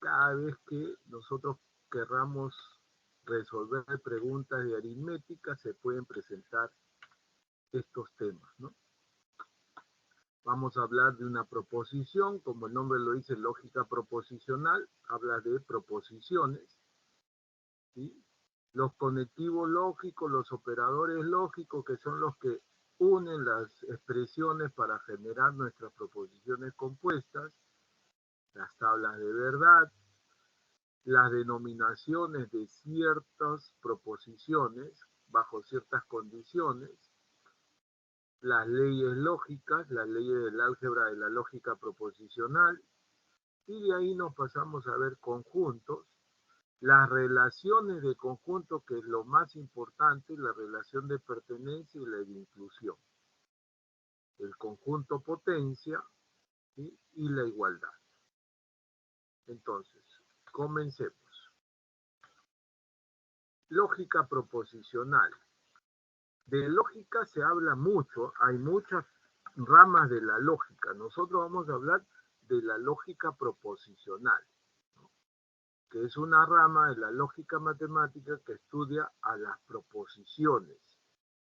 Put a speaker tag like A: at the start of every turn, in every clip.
A: cada vez que nosotros querramos resolver preguntas de aritmética, se pueden presentar estos temas, ¿no? Vamos a hablar de una proposición, como el nombre lo dice, lógica proposicional, habla de proposiciones, ¿sí? Los conectivos lógicos, los operadores lógicos, que son los que unen las expresiones para generar nuestras proposiciones compuestas, las tablas de verdad, las denominaciones de ciertas proposiciones bajo ciertas condiciones, las leyes lógicas, las leyes del álgebra de la lógica proposicional, y de ahí nos pasamos a ver conjuntos, las relaciones de conjunto, que es lo más importante, la relación de pertenencia y la de inclusión, el conjunto potencia, ¿sí? Y la igualdad. Entonces, comencemos. Lógica proposicional. De lógica se habla mucho, hay muchas ramas de la lógica. Nosotros vamos a hablar de la lógica proposicional, ¿no? Que es una rama de la lógica matemática que estudia a las proposiciones.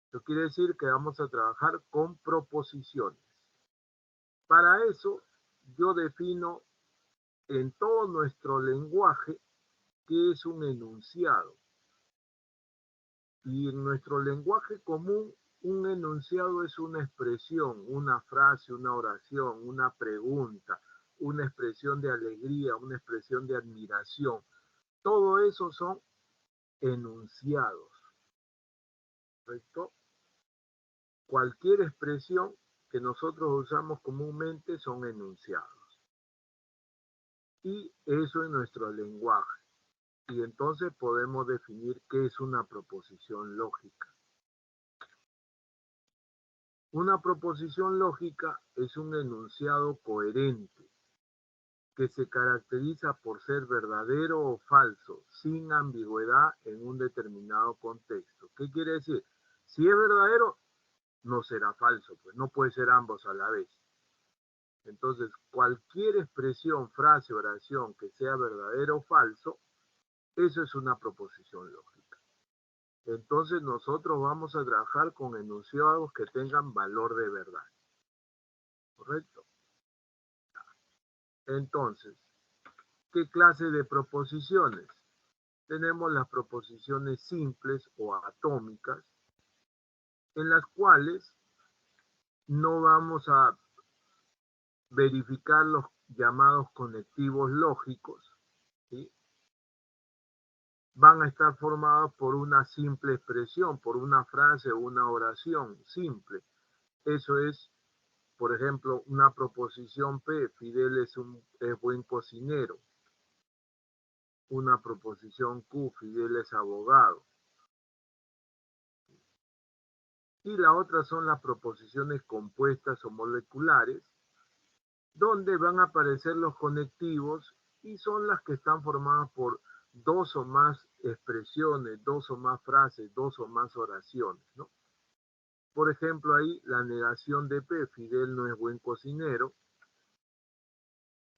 A: Eso quiere decir que vamos a trabajar con proposiciones. Para eso, yo defino en todo nuestro lenguaje qué es un enunciado. Y en nuestro lenguaje común, un enunciado es una expresión, una frase, una oración, una pregunta, una expresión de alegría, una expresión de admiración. Todo eso son enunciados, ¿correcto? Cualquier expresión que nosotros usamos comúnmente son enunciados. Y eso es nuestro lenguaje. Y entonces podemos definir qué es una proposición lógica. Una proposición lógica es un enunciado coherente que se caracteriza por ser verdadero o falso, sin ambigüedad en un determinado contexto. ¿Qué quiere decir? Si es verdadero, no será falso, pues no puede ser ambos a la vez. Entonces, cualquier expresión, frase, oración que sea verdadero o falso, eso es una proposición lógica. Entonces, nosotros vamos a trabajar con enunciados que tengan valor de verdad. ¿Correcto? Entonces, ¿qué clase de proposiciones? Tenemos las proposiciones simples o atómicas, en las cuales no vamos a verificar los llamados conectivos lógicos, ¿sí? Van a estar formados por una simple expresión, por una frase o una oración simple. Eso es, por ejemplo, una proposición P, Fidel es buen cocinero. Una proposición Q, Fidel es abogado. Y la otra son las proposiciones compuestas o moleculares, donde van a aparecer los conectivos y son las que están formadas por dos o más expresiones, dos o más frases, dos o más oraciones, ¿no? Por ejemplo, ahí la negación de P, Fidel no es buen cocinero,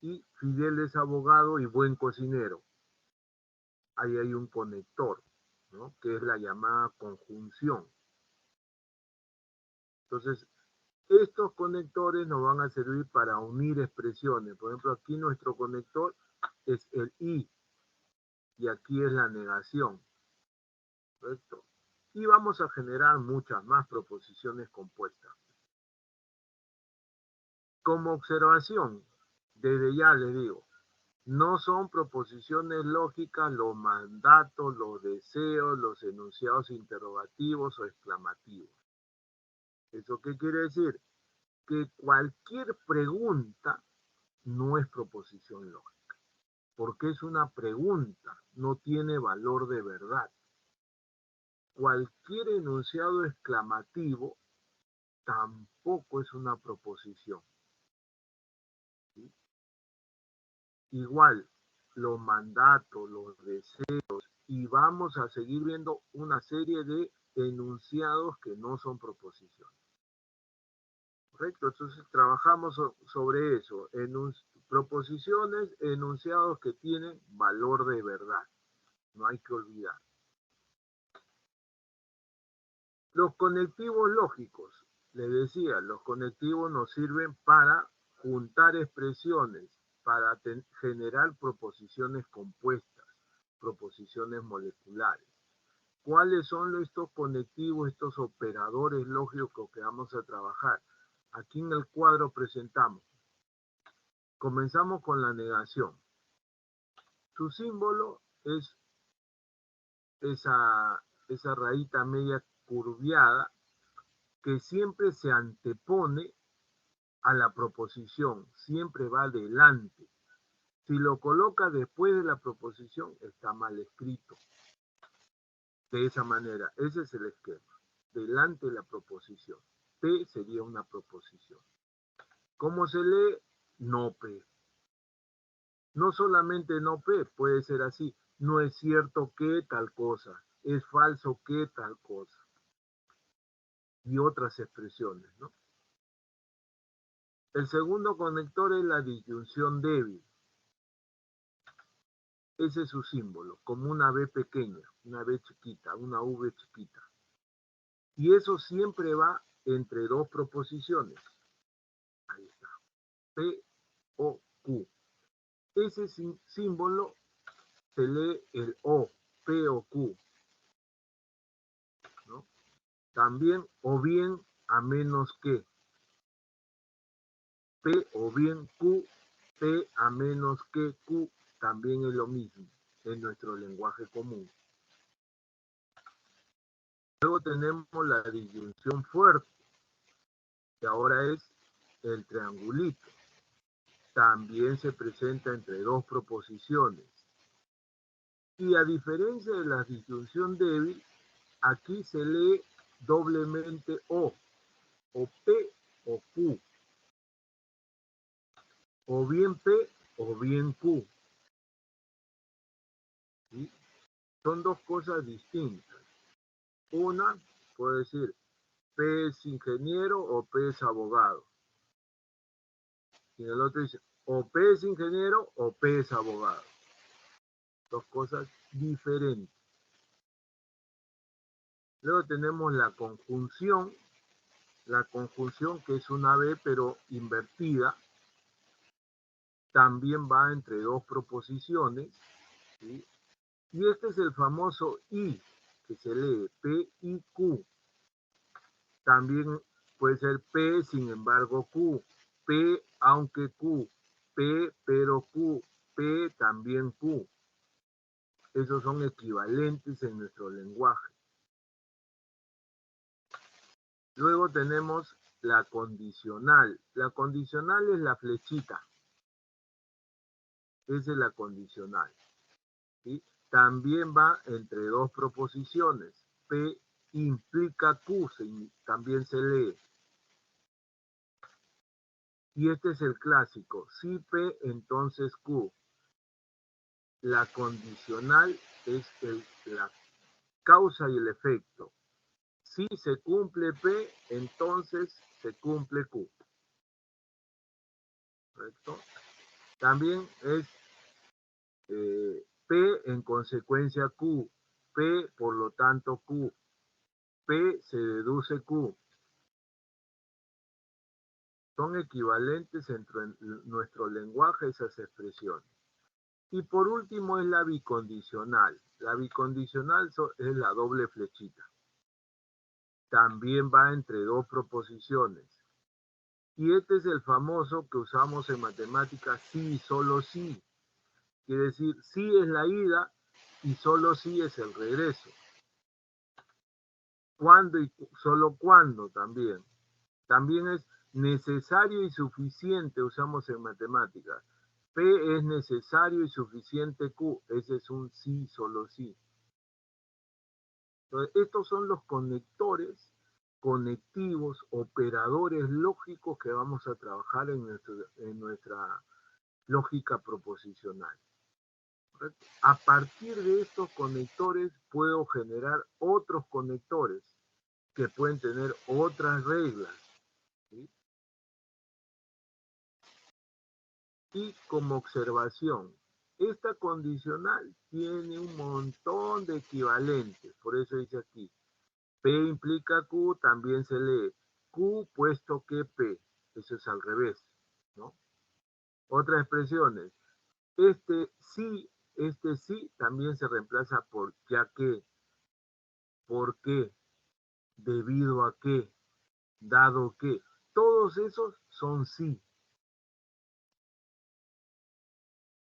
A: y Fidel es abogado y buen cocinero. Ahí hay un conector, ¿no? Que es la llamada conjunción. Entonces, estos conectores nos van a servir para unir expresiones. Por ejemplo, aquí nuestro conector es el y aquí es la negación, ¿correcto? Y vamos a generar muchas más proposiciones compuestas. Como observación, desde ya les digo, no son proposiciones lógicas los mandatos, los deseos, los enunciados interrogativos o exclamativos. ¿Eso qué quiere decir? Que cualquier pregunta no es proposición lógica, porque es una pregunta, no tiene valor de verdad. Cualquier enunciado exclamativo tampoco es una proposición, ¿sí? Igual, los mandatos, los deseos, y vamos a seguir viendo una serie de enunciados que no son proposiciones. ¿Correcto? Entonces trabajamos sobre eso. proposiciones, enunciados que tienen valor de verdad. No hay que olvidar. Los conectivos lógicos. Les decía, los conectivos nos sirven para juntar expresiones, para generar proposiciones compuestas, proposiciones moleculares. ¿Cuáles son estos conectivos, estos operadores lógicos que vamos a trabajar? Aquí en el cuadro presentamos. Comenzamos con la negación. Su símbolo es esa rayita media curviada que siempre se antepone a la proposición, siempre va adelante. Si lo coloca después de la proposición, está mal escrito. De esa manera, ese es el esquema. Delante de la proposición. P sería una proposición. ¿Cómo se lee? No P. No solamente no P, puede ser así. No es cierto que tal cosa. Es falso que tal cosa. Y otras expresiones, ¿no? El segundo conector es la disyunción débil. Ese es su símbolo, como una B pequeña, una B chiquita, una V chiquita. Y eso siempre va entre dos proposiciones. Ahí está. P o Q. Ese símbolo se lee el O, P o Q, ¿no? También o bien a menos que. P o bien Q, P a menos que Q, también es lo mismo en nuestro lenguaje común. Luego tenemos la disyunción fuerte, que ahora es el triangulito. También se presenta entre dos proposiciones. Y a diferencia de la disyunción débil, aquí se lee doblemente o P o Q, o bien P o bien Q. ¿Sí? Son dos cosas distintas. Una puede decir P es ingeniero o P es abogado. Y el otro dice o P es ingeniero o P es abogado. Dos cosas diferentes. Luego tenemos la conjunción que es una B pero invertida, también va entre dos proposiciones, ¿sí? Y este es el famoso I, que se lee P y Q. También puede ser P, sin embargo Q, P aunque Q, P pero Q, P también Q. Esos son equivalentes en nuestro lenguaje. Luego tenemos la condicional. La condicional es la flechita. Esa es la condicional. ¿Sí? También va entre dos proposiciones. P implica Q, también se lee. Y este es el clásico. Si P, entonces Q. La condicional es la causa y el efecto. Si se cumple P, entonces se cumple Q. ¿Correcto? También es P en consecuencia Q. P, por lo tanto, Q. P se deduce Q. Son equivalentes entre nuestro lenguaje esas expresiones. Y por último es la bicondicional. La bicondicional es la doble flechita. También va entre dos proposiciones. Y este es el famoso que usamos en matemáticas, sí y solo sí. Quiere decir, sí es la ida y solo sí es el regreso. Cuándo y solo cuándo también. También es necesario y suficiente, usamos en matemáticas. P es necesario y suficiente Q. Ese es un sí, solo sí. Entonces, estos son los conectores, conectivos, operadores lógicos que vamos a trabajar en nuestra lógica proposicional. ¿Correcto? A partir de estos conectores puedo generar otros conectores que pueden tener otras reglas. ¿Sí? aquí como observación. Esta condicional tiene un montón de equivalentes, por eso dice aquí, P implica Q, también se lee Q puesto que P, eso es al revés, ¿no? Otras expresiones, este sí también se reemplaza por ya que, por qué, debido a qué, dado que, todos esos son sí.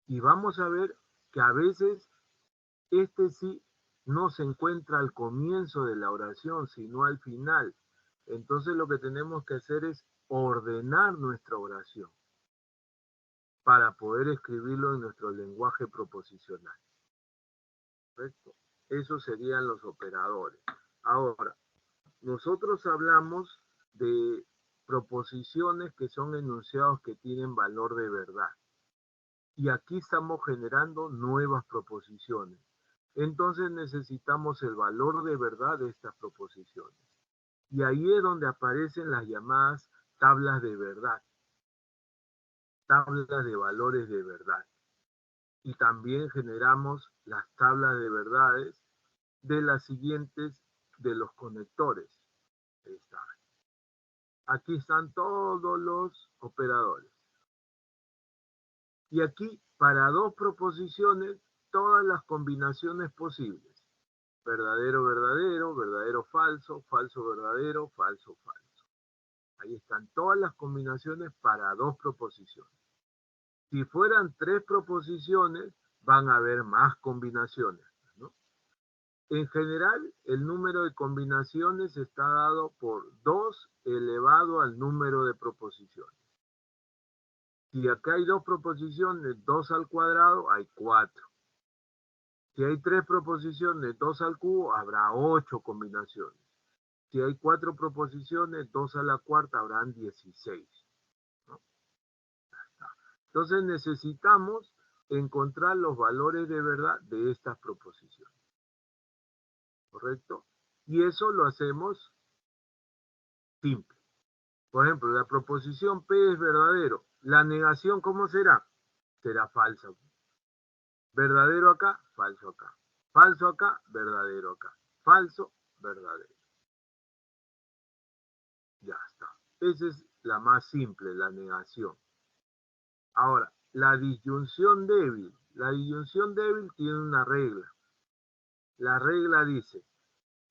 A: Y vamos a ver que a veces este sí no se encuentra al comienzo de la oración, sino al final. Entonces lo que tenemos que hacer es ordenar nuestra oración para poder escribirlo en nuestro lenguaje proposicional. ¿Correcto? Esos serían los operadores. Ahora, nosotros hablamos de proposiciones que son enunciados que tienen valor de verdad. Y aquí estamos generando nuevas proposiciones. Entonces necesitamos el valor de verdad de estas proposiciones. Y ahí es donde aparecen las llamadas tablas de verdad, tablas de valores de verdad. Y también generamos las tablas de verdades de las siguientes, de los conectores. Ahí está. Aquí están todos los operadores. Y aquí, para dos proposiciones, todas las combinaciones posibles. Verdadero, verdadero, verdadero, falso, falso, verdadero, falso, falso. Ahí están todas las combinaciones para dos proposiciones. Si fueran tres proposiciones, van a haber más combinaciones, ¿no? En general, el número de combinaciones está dado por 2 elevado al número de proposiciones. Si acá hay dos proposiciones, 2 al cuadrado, hay 4. Si hay tres proposiciones, 2 al cubo, habrá 8 combinaciones. Si hay 4 proposiciones, 2 a la cuarta, habrán 16. ¿No? Entonces necesitamos encontrar los valores de verdad de estas proposiciones. ¿Correcto? Y eso lo hacemos simple. Por ejemplo, la proposición P es verdadero. La negación, ¿cómo será? Será falsa. Verdadero acá, falso acá. Falso acá, verdadero acá. Falso, verdadero. Ya está. Esa es la más simple, la negación. Ahora, la disyunción débil. La disyunción débil tiene una regla. La regla dice,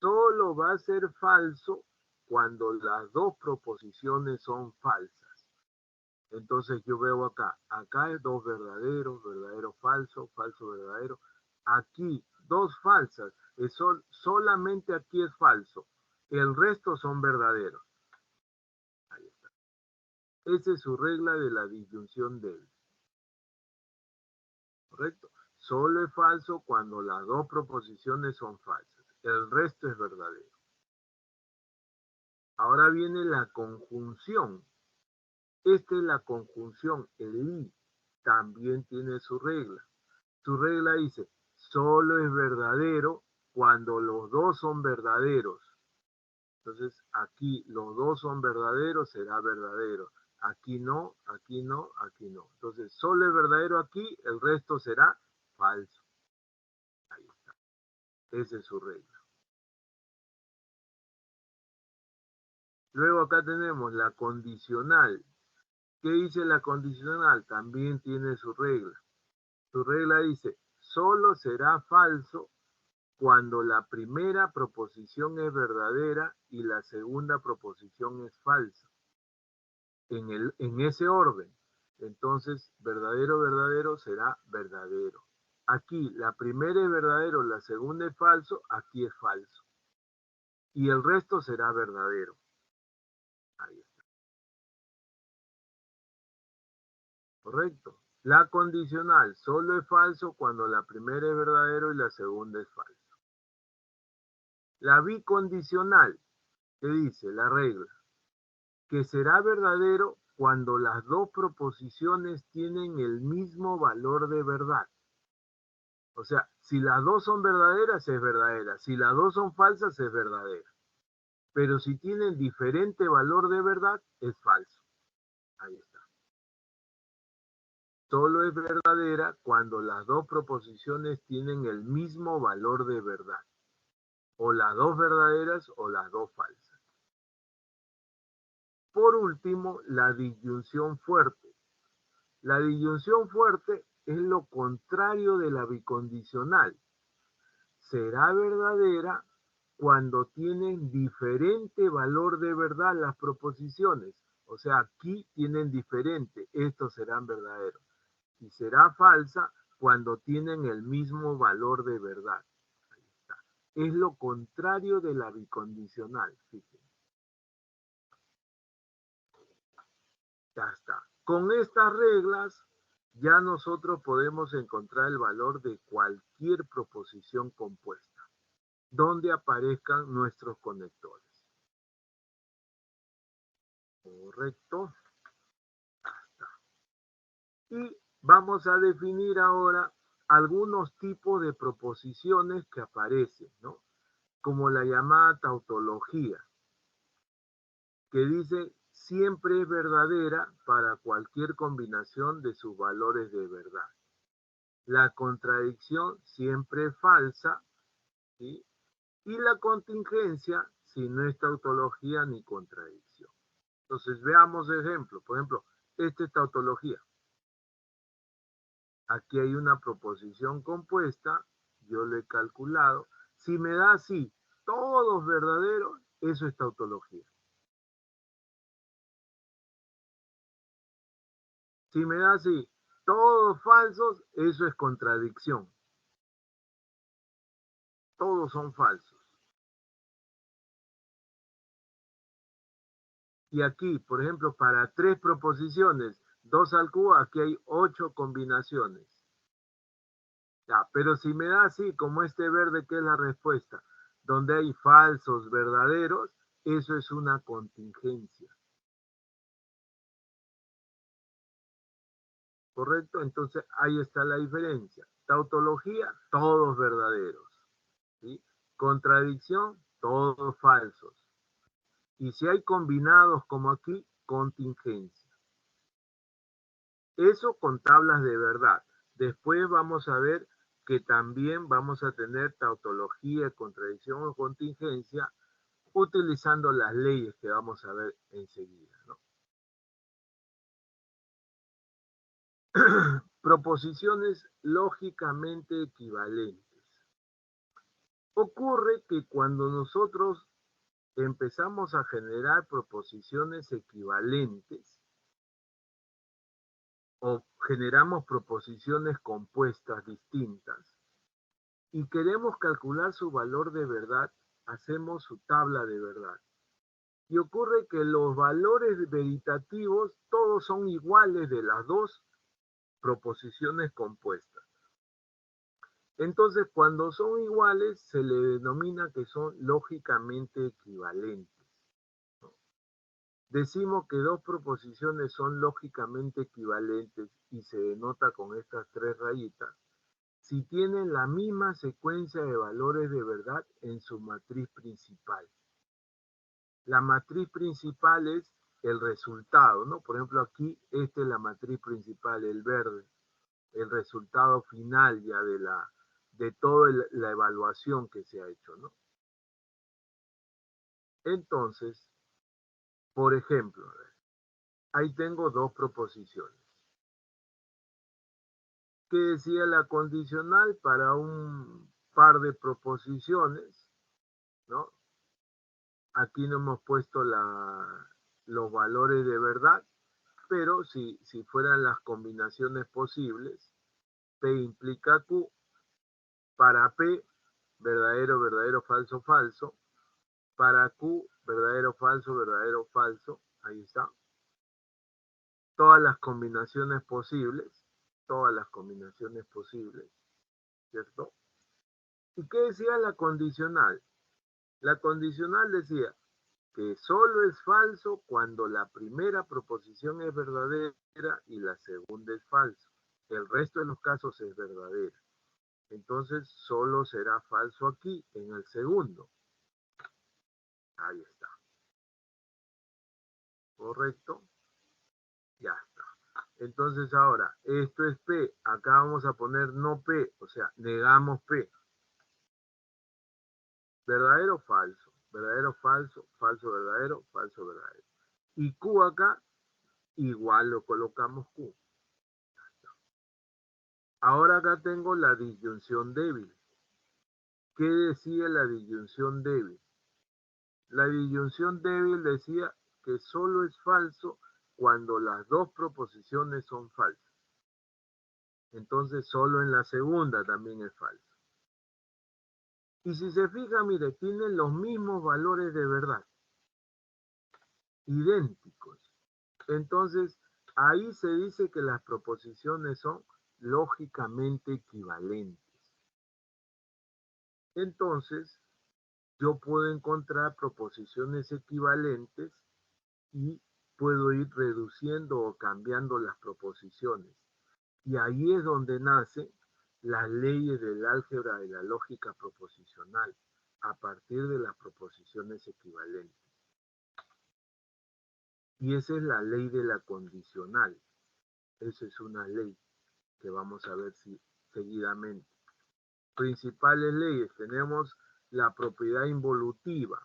A: solo va a ser falso cuando las dos proposiciones son falsas. Entonces yo veo acá hay dos verdaderos, verdadero, falso, falso, verdadero. Aquí, dos falsas, solamente aquí es falso. El resto son verdaderos. Ahí está. Esa es su regla de la disyunción débil. ¿Correcto? Solo es falso cuando las dos proposiciones son falsas. El resto es verdadero. Ahora viene la conjunción. Esta es la conjunción. El y también tiene su regla. Su regla dice, solo es verdadero cuando los dos son verdaderos. Entonces, aquí los dos son verdaderos, será verdadero. Aquí no, aquí no, aquí no. Entonces, solo es verdadero aquí, el resto será falso. Ahí está. Esa es su regla. Luego acá tenemos la condicional. ¿Qué dice la condicional? También tiene su regla. Su regla dice, solo será falso cuando la primera proposición es verdadera y la segunda proposición es falsa. En ese orden. Entonces, verdadero, verdadero será verdadero. Aquí la primera es verdadero, la segunda es falso, aquí es falso. Y el resto será verdadero. Ahí está. Correcto. La condicional solo es falso cuando la primera es verdadero y la segunda es falso. La bicondicional, ¿qué dice? La regla. Que será verdadero cuando las dos proposiciones tienen el mismo valor de verdad. O sea, si las dos son verdaderas, es verdadera. Si las dos son falsas, es verdadera. Pero si tienen diferente valor de verdad, es falso. Ahí está. solo es verdadera cuando las dos proposiciones tienen el mismo valor de verdad. O las dos verdaderas o las dos falsas. Por último, la disyunción fuerte. La disyunción fuerte es lo contrario de la bicondicional. Será verdadera cuando tienen diferente valor de verdad las proposiciones. O sea, aquí tienen diferente, estos serán verdaderos. Y será falsa cuando tienen el mismo valor de verdad. Ahí está. Es lo contrario de la bicondicional, fíjense. Ya está. Con estas reglas ya nosotros podemos encontrar el valor de cualquier proposición compuesta, donde aparezcan nuestros conectores. Correcto. Y vamos a definir ahora algunos tipos de proposiciones que aparecen, ¿no? Como la llamada tautología, que dice siempre es verdadera para cualquier combinación de sus valores de verdad. La contradicción siempre es falsa, ¿sí? Y la contingencia si no es tautología ni contradicción. Entonces veamos ejemplos. Por ejemplo, esta es tautología. Aquí hay una proposición compuesta, yo lo he calculado. Si me da así, todos verdaderos, eso es tautología. Si me da así, todos falsos, eso es contradicción. Todos son falsos. Y aquí, por ejemplo, para 3 proposiciones, 2 al cubo, aquí hay 8 combinaciones. Ya, pero si me da así, como este verde que es la respuesta, donde hay falsos, verdaderos, eso es una contingencia. ¿Correcto? Entonces ahí está la diferencia. Tautología, todos verdaderos. ¿Sí? Contradicción, todos falsos. Y si hay combinados como aquí, contingencia. Eso con tablas de verdad. Después vamos a ver que también vamos a tener tautología, contradicción o contingencia utilizando las leyes que vamos a ver enseguida, ¿no? Proposiciones lógicamente equivalentes. Ocurre que cuando nosotros empezamos a generar proposiciones equivalentes o generamos proposiciones compuestas distintas y queremos calcular su valor de verdad, hacemos su tabla de verdad. Y ocurre que los valores veritativos todos son iguales de las dos proposiciones compuestas. Entonces, cuando son iguales, se le denomina que son lógicamente equivalentes. Decimos que dos proposiciones son lógicamente equivalentes y se denota con estas 3 rayitas si tienen la misma secuencia de valores de verdad en su matriz principal. La matriz principal es el resultado, ¿no? Por ejemplo, aquí esta es la matriz principal, el verde, el resultado final ya de toda la evaluación que se ha hecho, ¿no? Entonces, por ejemplo, ahí tengo 2 proposiciones. ¿Qué decía la condicional para un par de proposiciones? ¿No? Aquí no hemos puesto los valores de verdad, pero si fueran las combinaciones posibles, P implica Q, para P, verdadero, verdadero, falso, falso, para Q, verdadero, falso, ahí está. Todas las combinaciones posibles, ¿cierto? ¿Y qué decía la condicional? La condicional decía que solo es falso cuando la primera proposición es verdadera y la segunda es falsa. El resto de los casos es verdadera. Entonces solo será falso aquí, en el segundo. Ahí está. ¿Correcto? Ya está. Entonces ahora, esto es P, acá vamos a poner no P, o sea, negamos P. Verdadero, falso, verdadero, falso, falso, verdadero, falso, verdadero. Y Q acá, igual lo colocamos Q. Ahora acá tengo la disyunción débil. ¿Qué decía la disyunción débil? La disyunción débil decía que solo es falso cuando las dos proposiciones son falsas. Entonces solo en la segunda también es falso. Y si se fija, mire, tienen los mismos valores de verdad, idénticos. Entonces, ahí se dice que las proposiciones son lógicamente equivalentes. Entonces, yo puedo encontrar proposiciones equivalentes y puedo ir reduciendo o cambiando las proposiciones. Y ahí es donde nacen las leyes del álgebra de la lógica proposicional, a partir de las proposiciones equivalentes. Y esa es la ley de la condicional. Esa es una ley que vamos a ver seguidamente. Principales leyes. Tenemos la propiedad involutiva.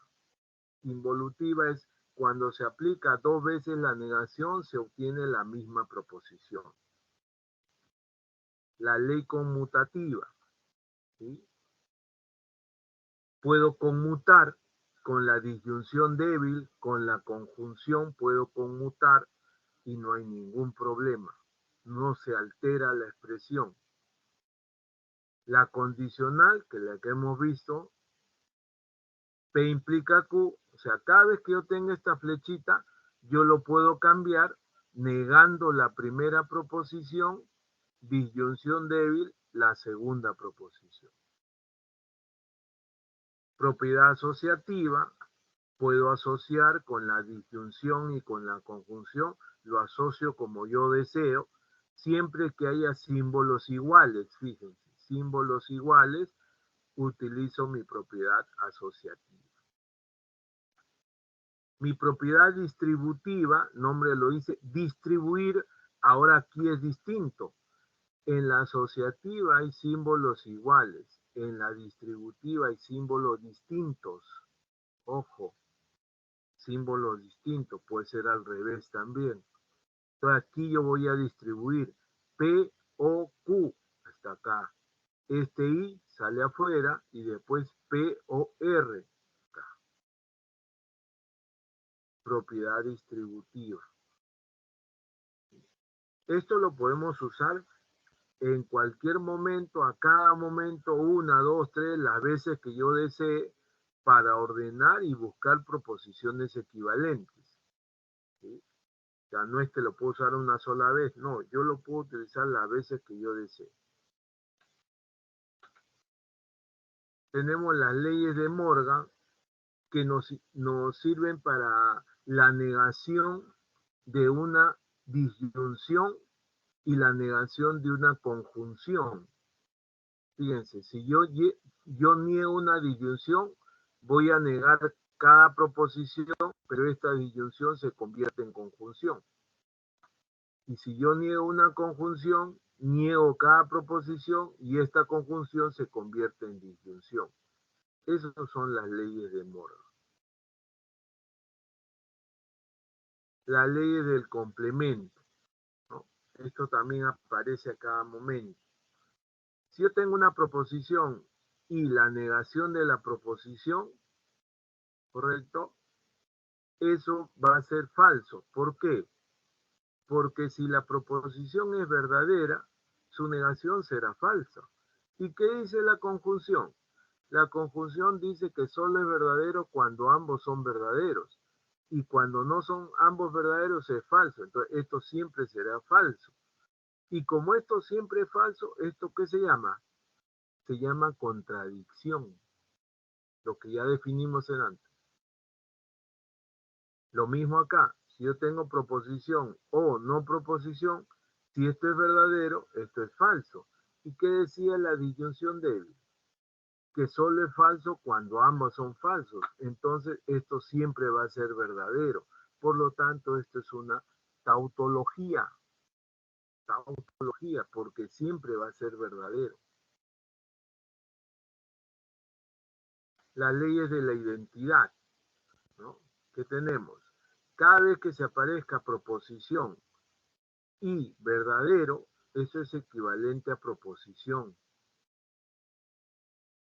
A: Involutiva es cuando se aplica dos veces la negación, se obtiene la misma proposición. La ley conmutativa. ¿Sí? Puedo conmutar con la disyunción débil, con la conjunción puedo conmutar y no hay ningún problema. No se altera la expresión. La condicional, que es la que hemos visto, P implica Q, o sea, cada vez que yo tenga esta flechita, yo lo puedo cambiar negando la primera proposición, disyunción débil, la segunda proposición. Propiedad asociativa, puedo asociar con la disyunción y con la conjunción, lo asocio como yo deseo, siempre que haya símbolos iguales, fíjense, símbolos iguales, utilizo mi propiedad asociativa. Mi propiedad distributiva, nombre lo dice, distribuir, ahora aquí es distinto. En la asociativa hay símbolos iguales, en la distributiva hay símbolos distintos. Ojo, símbolos distintos, puede ser al revés también. Entonces aquí yo voy a distribuir P, O, Q, hasta acá. Este I sale afuera y después P, O, R. Acá. Propiedad distributiva. Esto lo podemos usar en cualquier momento, a cada momento, una, dos, tres, las veces que yo desee, para ordenar y buscar proposiciones equivalentes. ¿Sí? O sea, no es que lo puedo usar una sola vez, no, yo lo puedo utilizar las veces que yo desee. Tenemos las leyes de Morgan que nos sirven para la negación de una disyunción y la negación de una conjunción. Fíjense, si yo niego una disyunción, voy a negar cada proposición, pero esta disyunción se convierte en conjunción. Y si yo niego una conjunción, niego cada proposición y esta conjunción se convierte en disyunción. Esas son las leyes de Morgan. Las leyes del complemento, ¿no? Esto también aparece a cada momento. Si yo tengo una proposición y la negación de la proposición, ¿correcto? Eso va a ser falso. ¿Por qué? Porque si la proposición es verdadera, su negación será falsa. ¿Y qué dice la conjunción? La conjunción dice que solo es verdadero cuando ambos son verdaderos. Y cuando no son ambos verdaderos es falso. Entonces, esto siempre será falso. Y como esto siempre es falso, ¿esto qué se llama? Se llama contradicción. Lo que ya definimos en antes. Lo mismo acá. Si yo tengo proposición o no proposición, si esto es verdadero, esto es falso. ¿Y qué decía la disyunción débil? Que solo es falso cuando ambos son falsos. Entonces, esto siempre va a ser verdadero. Por lo tanto, esto es una tautología. tautología, porque siempre va a ser verdadero. Las leyes de la identidad, ¿no? ¿Qué tenemos? Cada vez que se aparezca proposición y verdadero, eso es equivalente a proposición.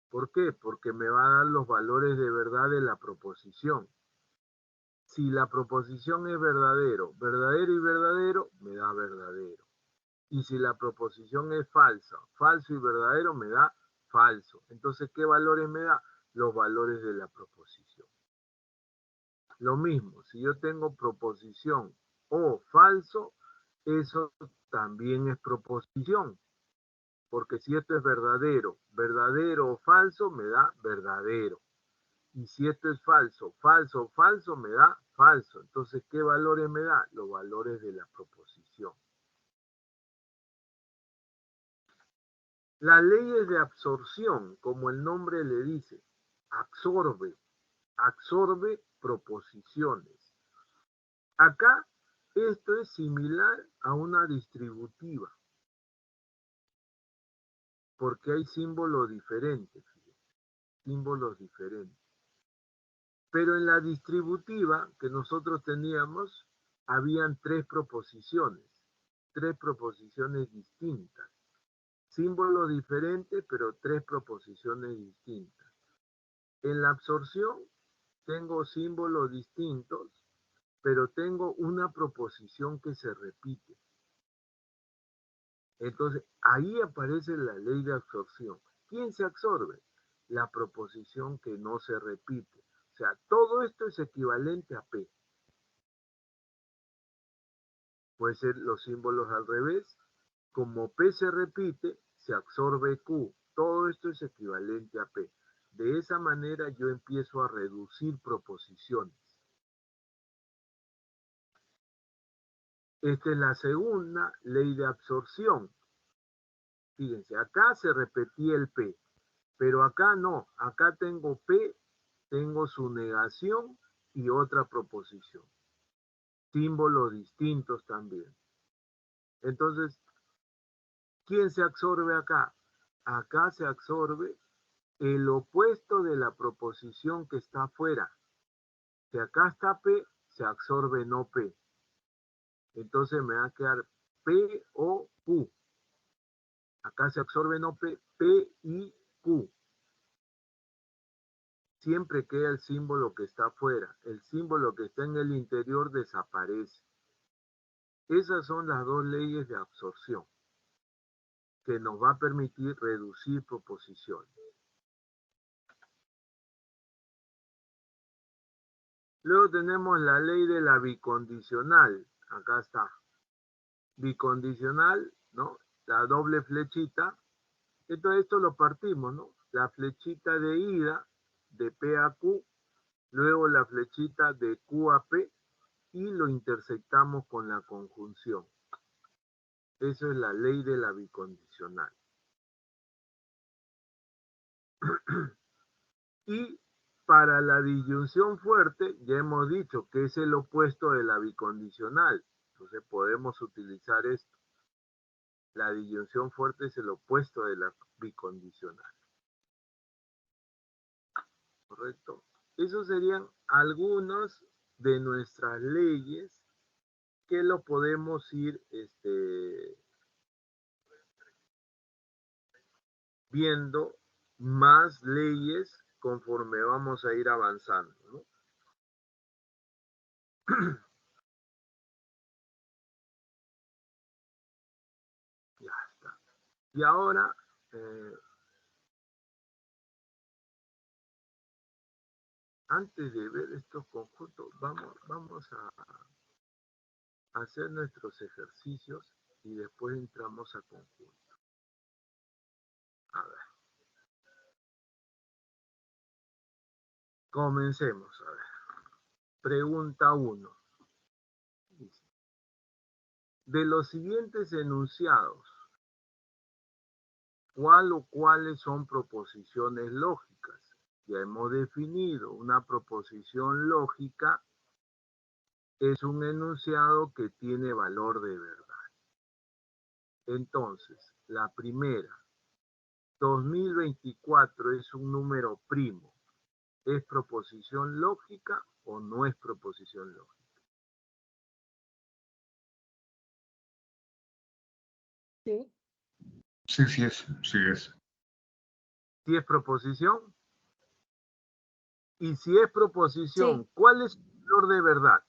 A: ¿Por qué? Porque me va a dar los valores de verdad de la proposición. Si la proposición es verdadero, verdadero y verdadero, me da verdadero. Y si la proposición es falsa, falso y verdadero, me da falso. Entonces, ¿qué valores me da? Los valores de la proposición. Lo mismo, si yo tengo proposición o falso, eso también es proposición. Porque si esto es verdadero, verdadero o falso, me da verdadero. Y si esto es falso, falso o falso, me da falso. Entonces, ¿qué valores me da? Los valores de la proposición. Las leyes de absorción, como el nombre le dice, absorbe proposiciones. Acá esto es similar a una distributiva, porque hay símbolos diferentes, símbolos diferentes. Pero en la distributiva que nosotros teníamos, habían tres proposiciones distintas. Símbolos diferentes, pero tres proposiciones distintas. En la absorción tengo símbolos distintos, pero tengo una proposición que se repite. Entonces, ahí aparece la ley de absorción. ¿Quién se absorbe? La proposición que no se repite. O sea, todo esto es equivalente a P. Puede ser los símbolos al revés. Como P se repite, se absorbe Q. Todo esto es equivalente a P. De esa manera yo empiezo a reducir proposiciones. Esta es la segunda ley de absorción. Fíjense, acá se repetía el P, pero acá no. Acá tengo P, tengo su negación y otra proposición. Símbolos distintos también. Entonces, ¿quién se absorbe acá? Acá se absorbe el opuesto de la proposición que está afuera. Si acá está P, se absorbe no P. Entonces me va a quedar P o Q. Acá se absorbe no P, P y Q. Siempre queda el símbolo que está afuera. El símbolo que está en el interior desaparece. Esas son las dos leyes de absorción que nos va a permitir reducir proposiciones. Luego tenemos la ley de la bicondicional. Acá está. Bicondicional, ¿no? La doble flechita. Entonces esto lo partimos, ¿no? La flechita de ida de P a Q, luego la flechita de Q a P y lo intersectamos con la conjunción. Eso es la ley de la bicondicional. Y para la disyunción fuerte, ya hemos dicho que es el opuesto de la bicondicional. Entonces podemos utilizar esto. La disyunción fuerte es el opuesto de la bicondicional. ¿Correcto? Esos serían algunos de nuestras leyes que lo podemos ir viendo más leyes conforme vamos a ir avanzando, ¿no? Ya está. Y ahora, antes de ver estos conjuntos, vamos a hacer nuestros ejercicios y después entramos a conjuntos. A ver. Comencemos, a ver. Pregunta 1. De los siguientes enunciados, ¿cuál o cuáles son proposiciones lógicas? Ya hemos definido una proposición lógica es un enunciado que tiene valor de verdad. Entonces, la primera, 2024 es un número primo. ¿Es proposición lógica o no es proposición lógica?
B: Sí.
C: Sí es.
A: ¿Sí es proposición? Y si es proposición,
B: Sí.
A: ¿cuál es el valor de verdad?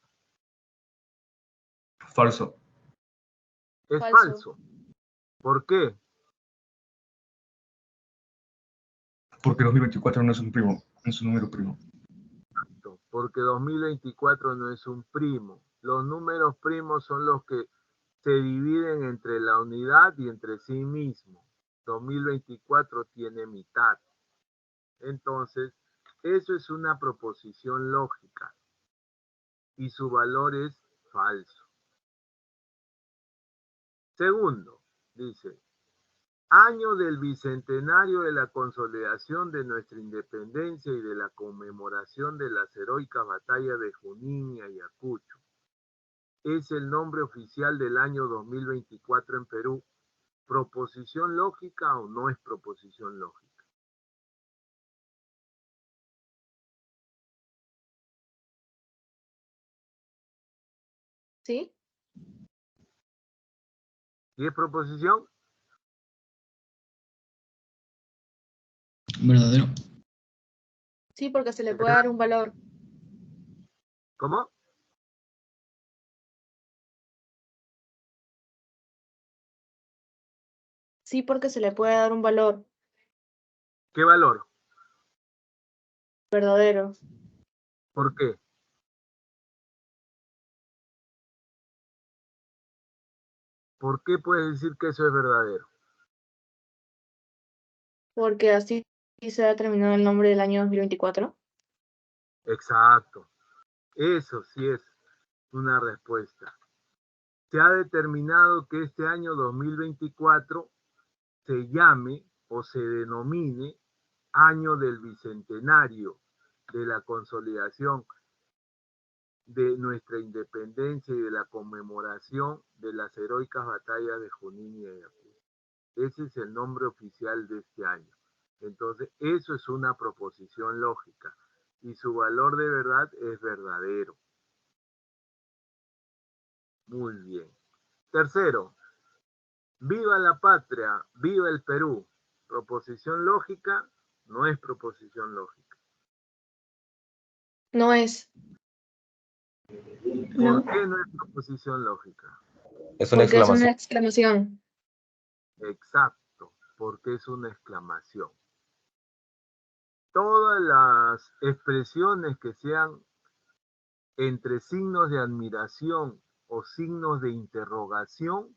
C: Falso.
A: Es
B: Falso.
A: falso. ¿Por qué?
C: Porque 2024 no es un primo, es un número primo.
A: Porque 2024 no es un primo. Los números primos son los que se dividen entre la unidad y entre sí mismos. 2024 tiene mitad. Entonces, eso es una proposición lógica y su valor es falso. Segundo, dice, año del bicentenario de la consolidación de nuestra independencia y de la conmemoración de las heroicas batallas de Junín y Ayacucho. Es el nombre oficial del año 2024 en Perú. ¿Proposición lógica o no es proposición lógica?
B: Sí.
A: ¿Y es proposición?
C: Verdadero.
B: Sí, porque se le puede dar un valor.
A: ¿Cómo?
B: Sí, porque se le puede dar un valor.
A: ¿Qué valor?
B: Verdadero.
A: ¿Por qué? ¿Por qué puedes decir que eso es verdadero?
B: Porque así se ha terminado el nombre del año 2024.
A: Exacto. Eso sí es una respuesta. Se ha determinado que este año 2024 se llame o se denomine año del bicentenario de la consolidación de nuestra independencia y de la conmemoración de las heroicas batallas de Junín y Ayacucho. Ese es el nombre oficial de este año. Entonces, eso es una proposición lógica y su valor de verdad es verdadero. Muy bien. Tercero, viva la patria, viva el Perú. Proposición lógica, no es proposición lógica.
B: No es.
A: ¿Por qué no es proposición lógica?
D: Es una
B: Porque es una
D: exclamación.
B: exclamación.
A: Exacto, porque es una exclamación. Todas las expresiones que sean entre signos de admiración o signos de interrogación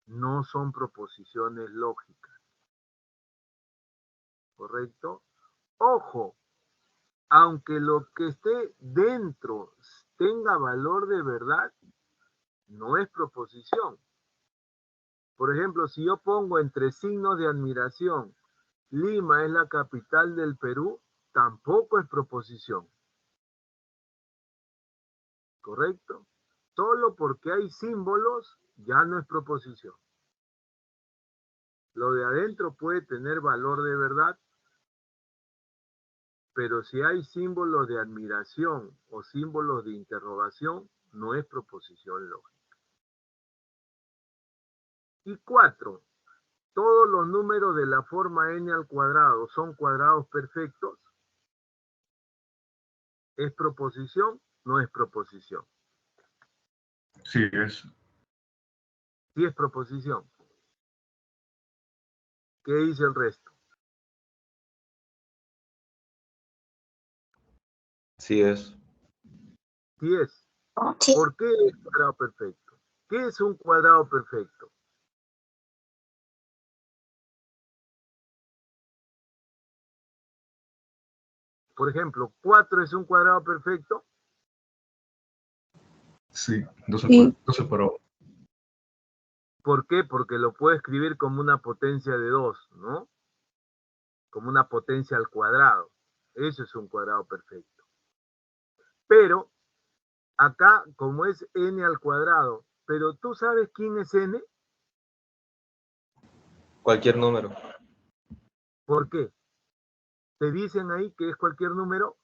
A: no son proposiciones lógicas. ¿Correcto? Ojo, aunque lo que esté dentro tenga valor de verdad, no es proposición. Por ejemplo, si yo pongo entre signos de admiración, Lima es la capital del Perú, tampoco es proposición. ¿Correcto? Solo porque hay símbolos ya no es proposición. Lo de adentro puede tener valor de verdad, pero si hay símbolos de admiración o símbolos de interrogación, no es proposición lógica. Y 4, todos los números de la forma n al cuadrado son cuadrados perfectos. ¿Es proposición? No es proposición.
C: Sí es.
A: Sí es proposición. ¿Qué dice el resto?
D: Sí es.
A: Sí es. ¿Por qué es cuadrado perfecto? ¿Qué es un cuadrado perfecto? Por ejemplo, 4 es un cuadrado perfecto.
C: Sí, 12 por 1.
A: ¿Por qué? Porque lo puedo escribir como una potencia de 2, ¿no? Como una potencia al cuadrado. Eso es un cuadrado perfecto. Pero acá, como es n al cuadrado, pero ¿tú sabes quién es n?
D: Cualquier número.
A: ¿Por qué? ¿Te dicen ahí que es cualquier número?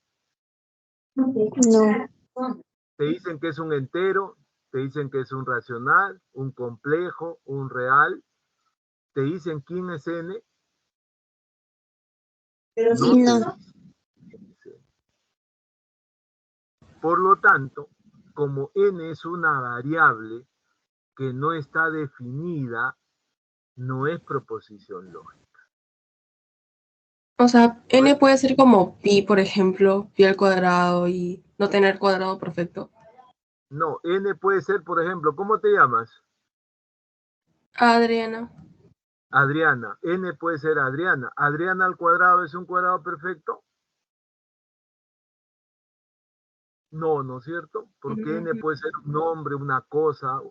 B: No.
A: Te dicen que es un entero, te dicen que es un racional, un complejo, un real. Te dicen quién es n.
B: Pero
A: No
B: sí,
A: te
B: no.
A: dicen quién es n. Por lo tanto, como n es una variable que no está definida, no es proposición lógica.
E: O sea, n puede ser como pi, por ejemplo, pi al cuadrado y no tener cuadrado perfecto.
A: No, n puede ser, por ejemplo, ¿cómo te llamas?
E: Adriana.
A: Adriana. N puede ser Adriana. ¿Adriana al cuadrado es un cuadrado perfecto? No, ¿no es cierto? Porque n puede ser un nombre, una cosa,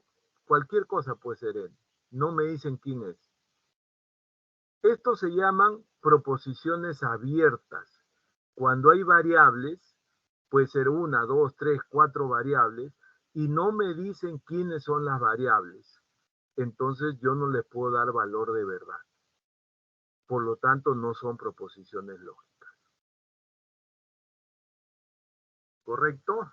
A: cualquier cosa puede ser n. No me dicen quién es. Estos se llaman proposiciones abiertas. Cuando hay variables, puede ser 1, 2, 3, 4 variables, y no me dicen quiénes son las variables. Entonces yo no les puedo dar valor de verdad. Por lo tanto, no son proposiciones lógicas. ¿Correcto?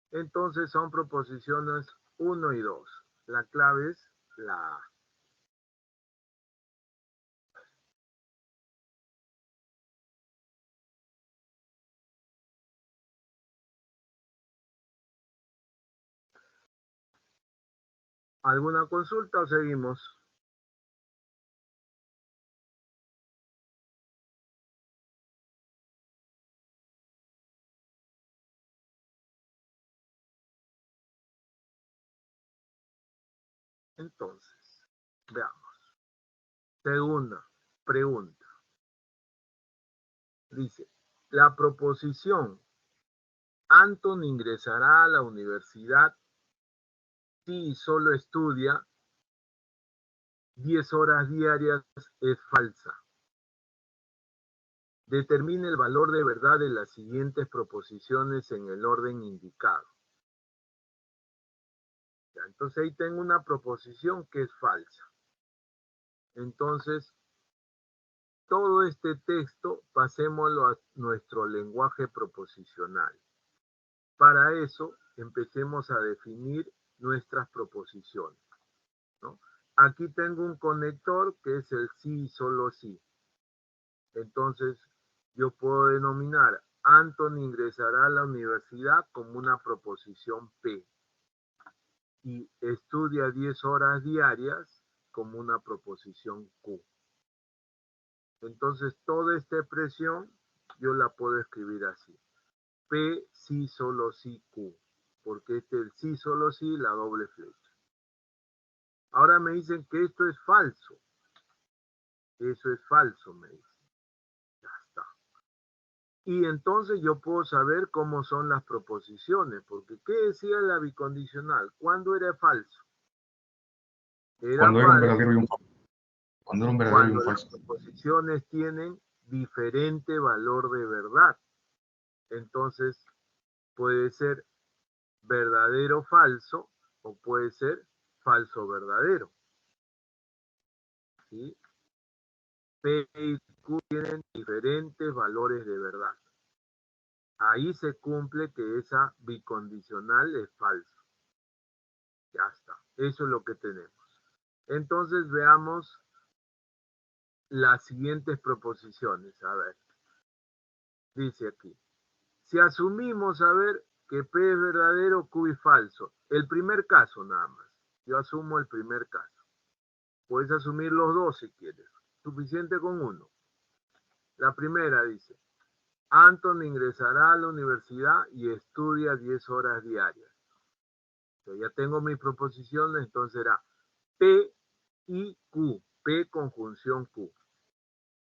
A: Entonces son proposiciones 1 y 2. La clave es la A. ¿Alguna consulta o seguimos? Entonces, veamos. Segunda pregunta. Dice, la proposición Anton ingresará a la universidad si solo estudia 10 horas diarias es falsa. Determine el valor de verdad de las siguientes proposiciones en el orden indicado. Ya, entonces ahí tengo una proposición que es falsa. Entonces, todo este texto pasémoslo a nuestro lenguaje proposicional. Para eso, empecemos a definir nuestras proposiciones, ¿no? Aquí tengo un conector que es el sí y solo sí. Entonces, yo puedo denominar Anton ingresará a la universidad como una proposición P y estudia 10 horas diarias como una proposición Q. Entonces, toda esta expresión yo la puedo escribir así. P, sí, solo sí, Q. Porque este es el sí, solo sí, la doble flecha. Ahora me dicen que esto es falso. Eso es falso, me dicen. Ya está. Y entonces yo puedo saber cómo son las proposiciones. Porque, ¿qué decía la bicondicional? ¿Cuándo era falso? Era
C: Cuando era un
A: falso
C: verdadero y un falso. Cuando era un verdadero y un
A: cuando las
C: falso.
A: proposiciones tienen diferente valor de verdad. Entonces, puede ser verdadero falso o puede ser falso verdadero. ¿Sí? P y Q tienen diferentes valores de verdad. Ahí se cumple que esa bicondicional es falsa. Ya está. Eso es lo que tenemos. Entonces veamos las siguientes proposiciones. A ver. Dice aquí. Si asumimos, a ver, que P es verdadero, Q es falso. El primer caso nada más. Yo asumo el primer caso. Puedes asumir los dos si quieres. Suficiente con uno. La primera dice, Anton ingresará a la universidad y estudia 10 horas diarias. Yo ya tengo mis proposiciones, entonces será P y Q. P conjunción Q.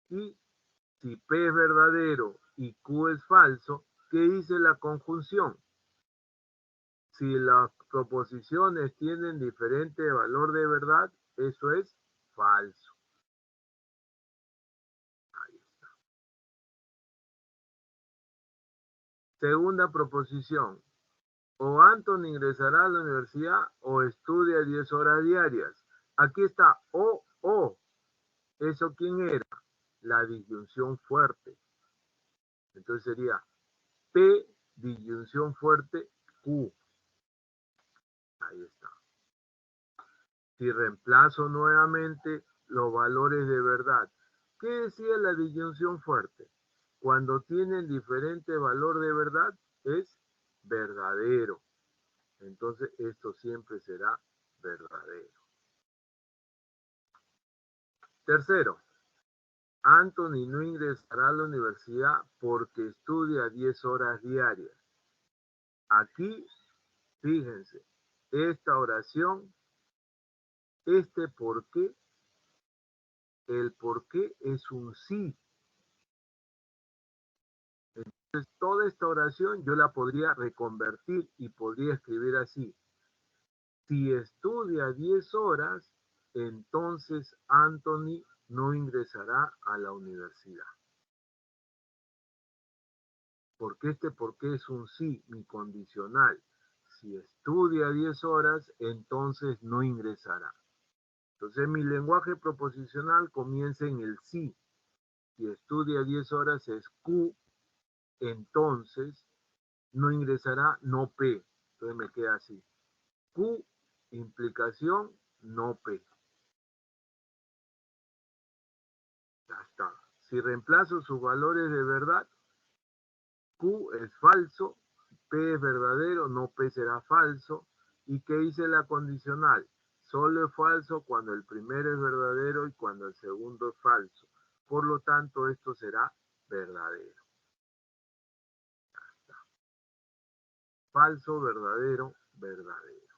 A: Y si P es verdadero y Q es falso, ¿qué dice la conjunción? Si las proposiciones tienen diferente valor de verdad, eso es falso. Ahí está. Segunda proposición. O Anton ingresará a la universidad o estudia 10 horas diarias. Aquí está o O, ¿eso quién era? La disyunción fuerte. Entonces sería P disyunción fuerte Q. Ahí está. Si reemplazo nuevamente los valores de verdad. ¿Qué decía la disyunción fuerte? Cuando tienen diferente valor de verdad, es verdadero. Entonces, esto siempre será verdadero. Tercero, Anthony no ingresará a la universidad porque estudia 10 horas diarias. Aquí, fíjense, esta oración, este por qué, el por qué es un sí. Entonces, toda esta oración yo la podría reconvertir y podría escribir así. Si estudia 10 horas, entonces Anthony no ingresará a la universidad. Porque este por qué es un sí, mi condicional. Si estudia 10 horas, entonces no ingresará. Entonces mi lenguaje proposicional comienza en el sí. Si estudia 10 horas es Q, entonces no ingresará, no P. Entonces me queda así. Q, implicación, no P. Ya está. Si reemplazo sus valores de verdad, Q es falso, P es verdadero, no P será falso. ¿Y qué dice la condicional? Solo es falso cuando el primero es verdadero y cuando el segundo es falso. Por lo tanto, esto será verdadero. Falso, verdadero, verdadero.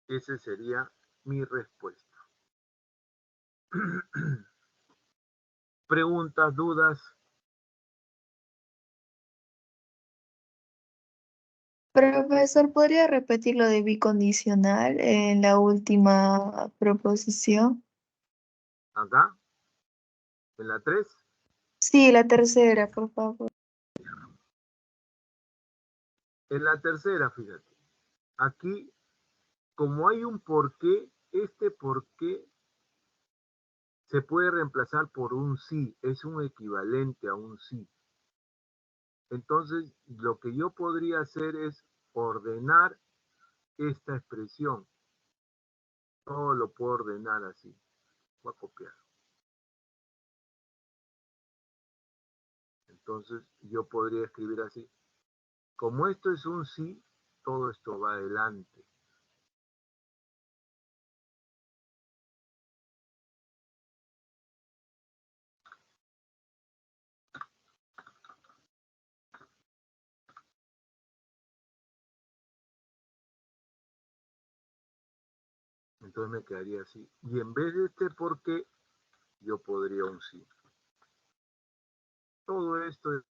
A: Esa sería mi respuesta. Preguntas, dudas.
B: Profesor, ¿podría repetir lo de bicondicional en la última proposición?
A: Acá, en la 3.
B: Sí, la tercera, por favor.
A: En la tercera, fíjate. Aquí, como hay un porqué, este porqué se puede reemplazar por un sí, es un equivalente a un sí. Entonces, lo que yo podría hacer es ordenar esta expresión. Todo lo puedo ordenar así. Voy a copiar. Entonces, yo podría escribir así. Como esto es un sí, todo esto va adelante. Entonces me quedaría así. Y en vez de este por qué, yo podría un sí. Todo esto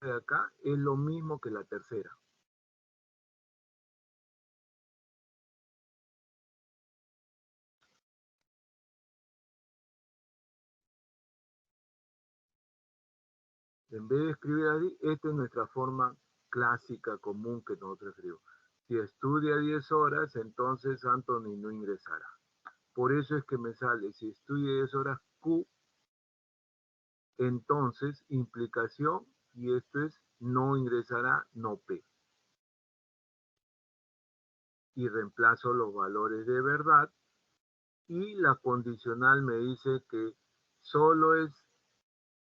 A: de acá es lo mismo que la tercera. En vez de escribir así, esta es nuestra forma clásica común que nosotros escribimos. Si estudia 10 horas, entonces Anthony no ingresará. Por eso es que me sale, si estudia 10 horas Q, entonces implicación, y esto es no ingresará, no P. Y reemplazo los valores de verdad, y la condicional me dice que solo es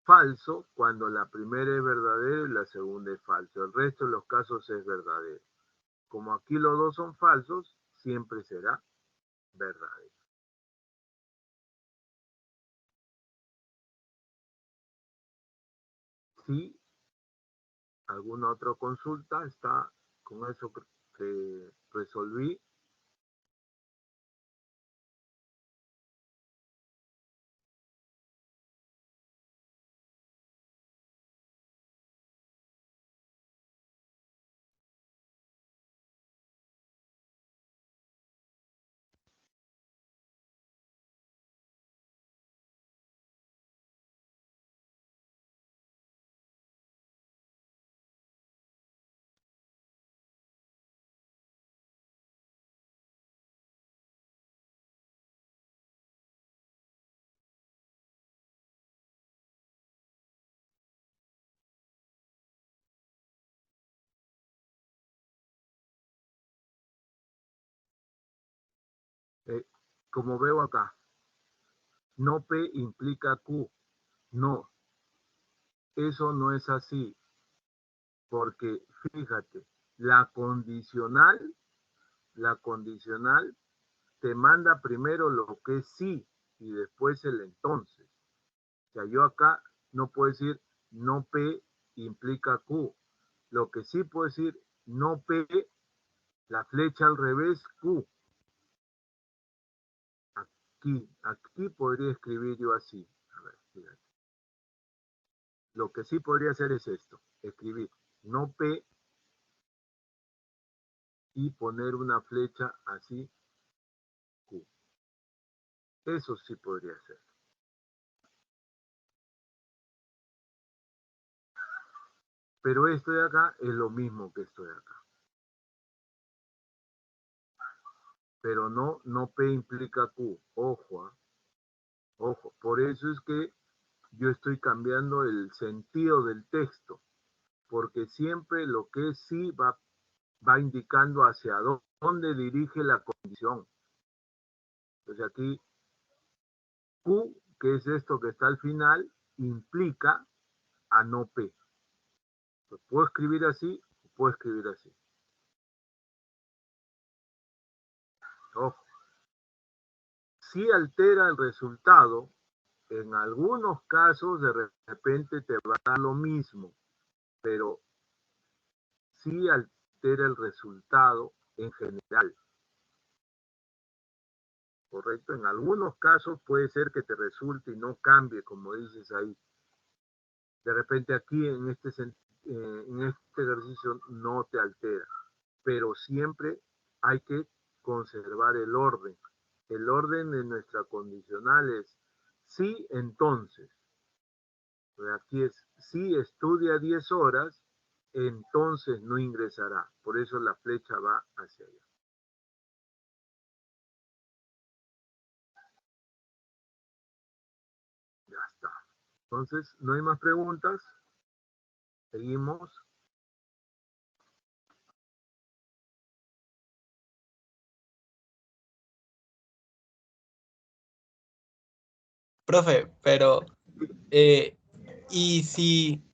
A: falso cuando la primera es verdadera y la segunda es falso. El resto de los casos es verdadero. Como aquí los dos son falsos, siempre será verdadero. Si alguna otra consulta está con eso que resolví, como veo acá, no P implica Q. No, eso no es así, porque fíjate, la condicional te manda primero lo que es sí y después el entonces. O sea, yo acá no puedo decir no P implica Q. Lo que sí puedo decir no P, la flecha al revés, Q. Aquí podría escribir yo así. A ver, fíjate. Lo que sí podría hacer es esto, escribir no P y poner una flecha así, Q. Eso sí podría ser. Pero esto de acá es lo mismo que esto de acá. Pero no P implica Q. Ojo, ojo. Por eso es que yo estoy cambiando el sentido del texto. Porque siempre lo que es sí va indicando hacia dónde dirige la condición. Entonces aquí Q, que es esto que está al final, implica a no P. Pues puedo escribir así o puedo escribir así. Ojo. Si altera el resultado, en algunos casos de repente te va a dar lo mismo, pero sí altera el resultado en general. ¿Correcto? En algunos casos puede ser que te resulte y no cambie, como dices ahí. De repente aquí en este ejercicio no te altera, pero siempre hay que conservar el orden. El orden de nuestra condicional es sí, entonces. Aquí es si estudia 10 horas, entonces no ingresará. Por eso la flecha va hacia allá. Ya está. Entonces, ¿no hay más preguntas? Seguimos.
F: Profe, pero ¿y si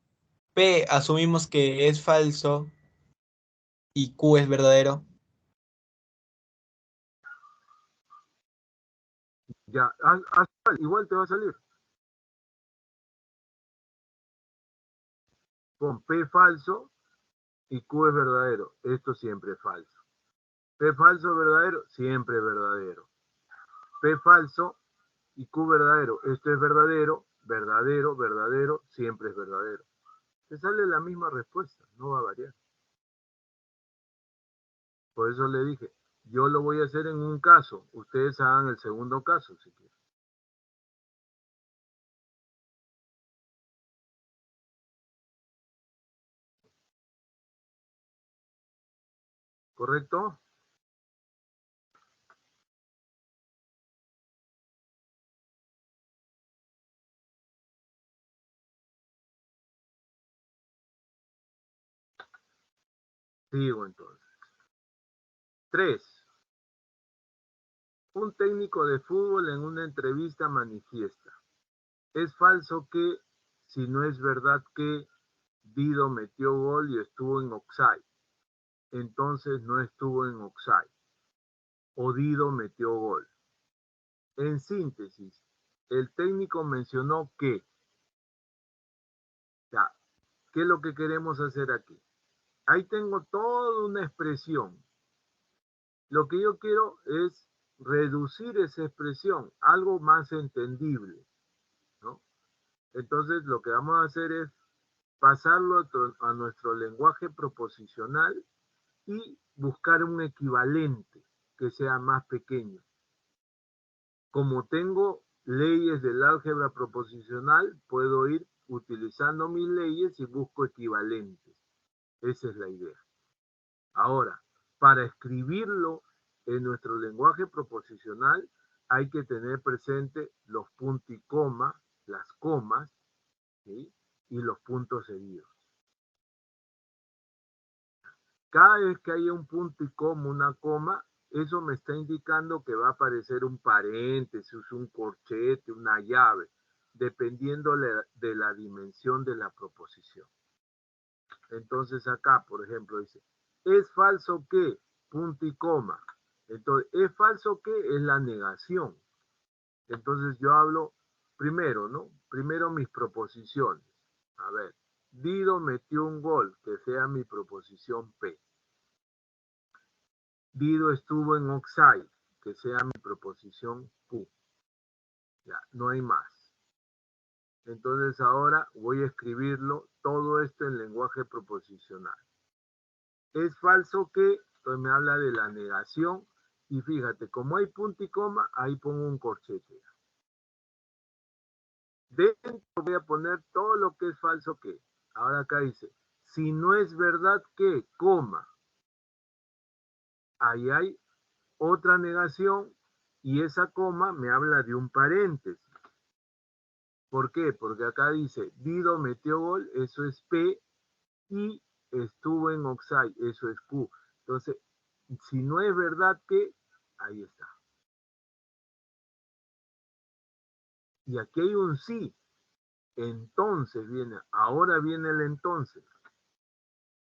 F: P asumimos que es falso y Q es verdadero?
A: Ya, igual te va a salir. Con P falso y Q es verdadero. Esto siempre es falso. P falso verdadero, siempre es verdadero. P falso y Q verdadero. Esto es verdadero, verdadero, verdadero, siempre es verdadero. Te sale la misma respuesta, no va a variar. Por eso le dije, yo lo voy a hacer en un caso, ustedes hagan el segundo caso si quieren. ¿Correcto? Sigo entonces. 3. Un técnico de fútbol en una entrevista manifiesta: es falso que, si no es verdad que Dido metió gol y estuvo en offside, entonces no estuvo en offside. O Dido metió gol. En síntesis, el técnico mencionó que, ya, ¿qué es lo que queremos hacer aquí? Ahí tengo toda una expresión. Lo que yo quiero es reducir esa expresión, algo más entendible, ¿no? Entonces lo que vamos a hacer es pasarlo a nuestro lenguaje proposicional y buscar un equivalente que sea más pequeño. Como tengo leyes del álgebra proposicional, puedo ir utilizando mis leyes y busco equivalentes. Esa es la idea. Ahora, para escribirlo en nuestro lenguaje proposicional, hay que tener presente los puntos y comas, las comas, ¿sí? Y los puntos seguidos. Cada vez que haya un punto y coma, una coma, eso me está indicando que va a aparecer un paréntesis, un corchete, una llave, dependiendo de la dimensión de la proposición. Entonces acá, por ejemplo, dice, ¿es falso que? Punto y coma. Entonces, ¿es falso que? Es la negación. Entonces yo hablo primero, ¿no? Primero mis proposiciones. A ver, Dido metió un gol, que sea mi proposición P. Dido estuvo en offside, que sea mi proposición Q. Ya, no hay más. Entonces ahora voy a escribirlo todo esto en lenguaje proposicional. Es falso que, entonces me habla de la negación, y fíjate, como hay punto y coma, ahí pongo un corchete. Dentro voy a poner todo lo que es falso que. Ahora acá dice, si no es verdad que, coma. Ahí hay otra negación y esa coma me habla de un paréntesis. ¿Por qué? Porque acá dice, Dido metió gol, eso es P, y estuvo en offside, eso es Q. Entonces, si no es verdad que, ahí está. Y aquí hay un sí. Entonces viene, ahora viene el entonces.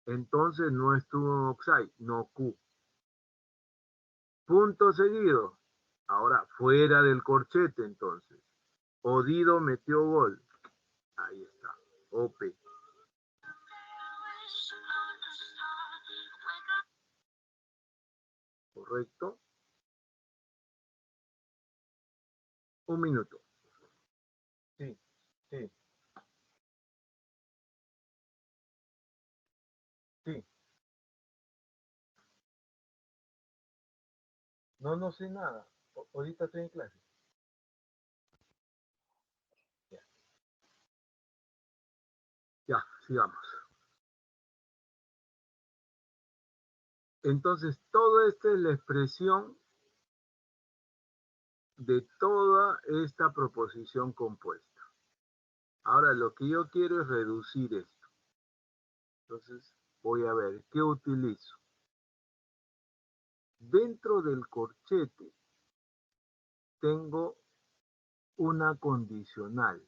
A: Entonces no estuvo en offside, no Q. Punto seguido. Ahora fuera del corchete entonces. Dido metió gol. Ahí está. OP. ¿Correcto? Un minuto. Sí, sí. Sí. No sé nada. Ahorita estoy en clase. Ya, sigamos. Entonces, todo esto es la expresión de toda esta proposición compuesta. Ahora, lo que yo quiero es reducir esto. Entonces, voy a ver, ¿qué utilizo? Dentro del corchete tengo una condicional.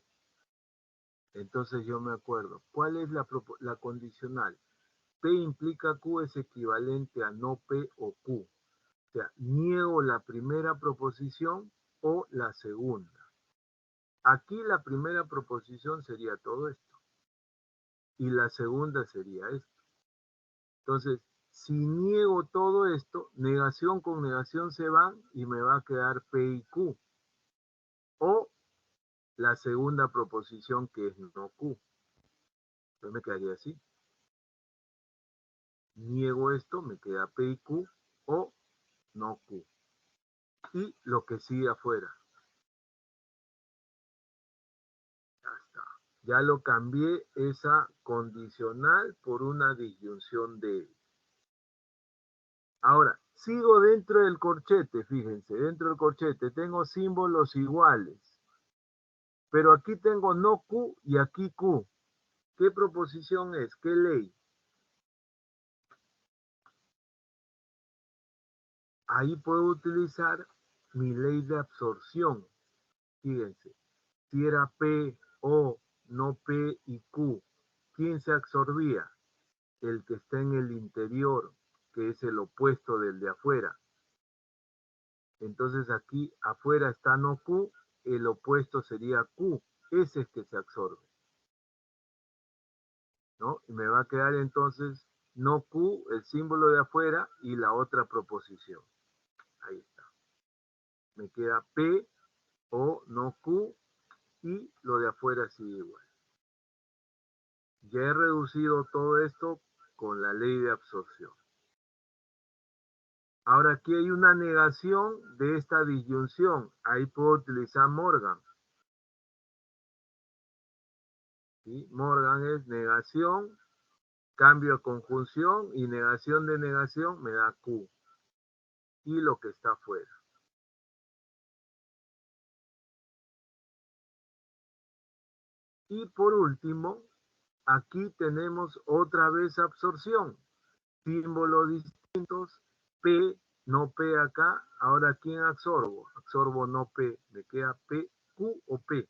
A: Entonces yo me acuerdo, ¿cuál es la condicional? P implica Q es equivalente a no P o Q. O sea, niego la primera proposición o la segunda. Aquí la primera proposición sería todo esto. Y la segunda sería esto. Entonces, si niego todo esto, negación con negación se van y me va a quedar P y Q. O la segunda proposición que es no Q. Entonces me quedaría así. Niego esto, me queda P y Q o no Q. Y lo que sigue afuera. Ya está. Ya lo cambié esa condicional por una disyunción de. Ahora, sigo dentro del corchete, fíjense, dentro del corchete tengo símbolos iguales. Pero aquí tengo no Q y aquí Q. ¿Qué proposición es? ¿Qué ley? Ahí puedo utilizar mi ley de absorción. Fíjense, si era P, O, no P y Q, ¿quién se absorbía? El que está en el interior, que es el opuesto del de afuera. Entonces aquí afuera está no Q, el opuesto sería Q, ese es que se absorbe. ¿No? Y me va a quedar entonces no Q, el símbolo de afuera, y la otra proposición. Ahí está. Me queda P, O, no Q, y lo de afuera sigue igual. Ya he reducido todo esto con la ley de absorción. Ahora aquí hay una negación de esta disyunción. Ahí puedo utilizar Morgan. ¿Sí? Morgan es negación, cambio a conjunción y negación de negación me da Q. Y lo que está afuera. Y por último, aquí tenemos otra vez absorción. Símbolos distintos, P No P acá. Ahora, ¿quién absorbo? Absorbo no P. Me queda P, Q o P.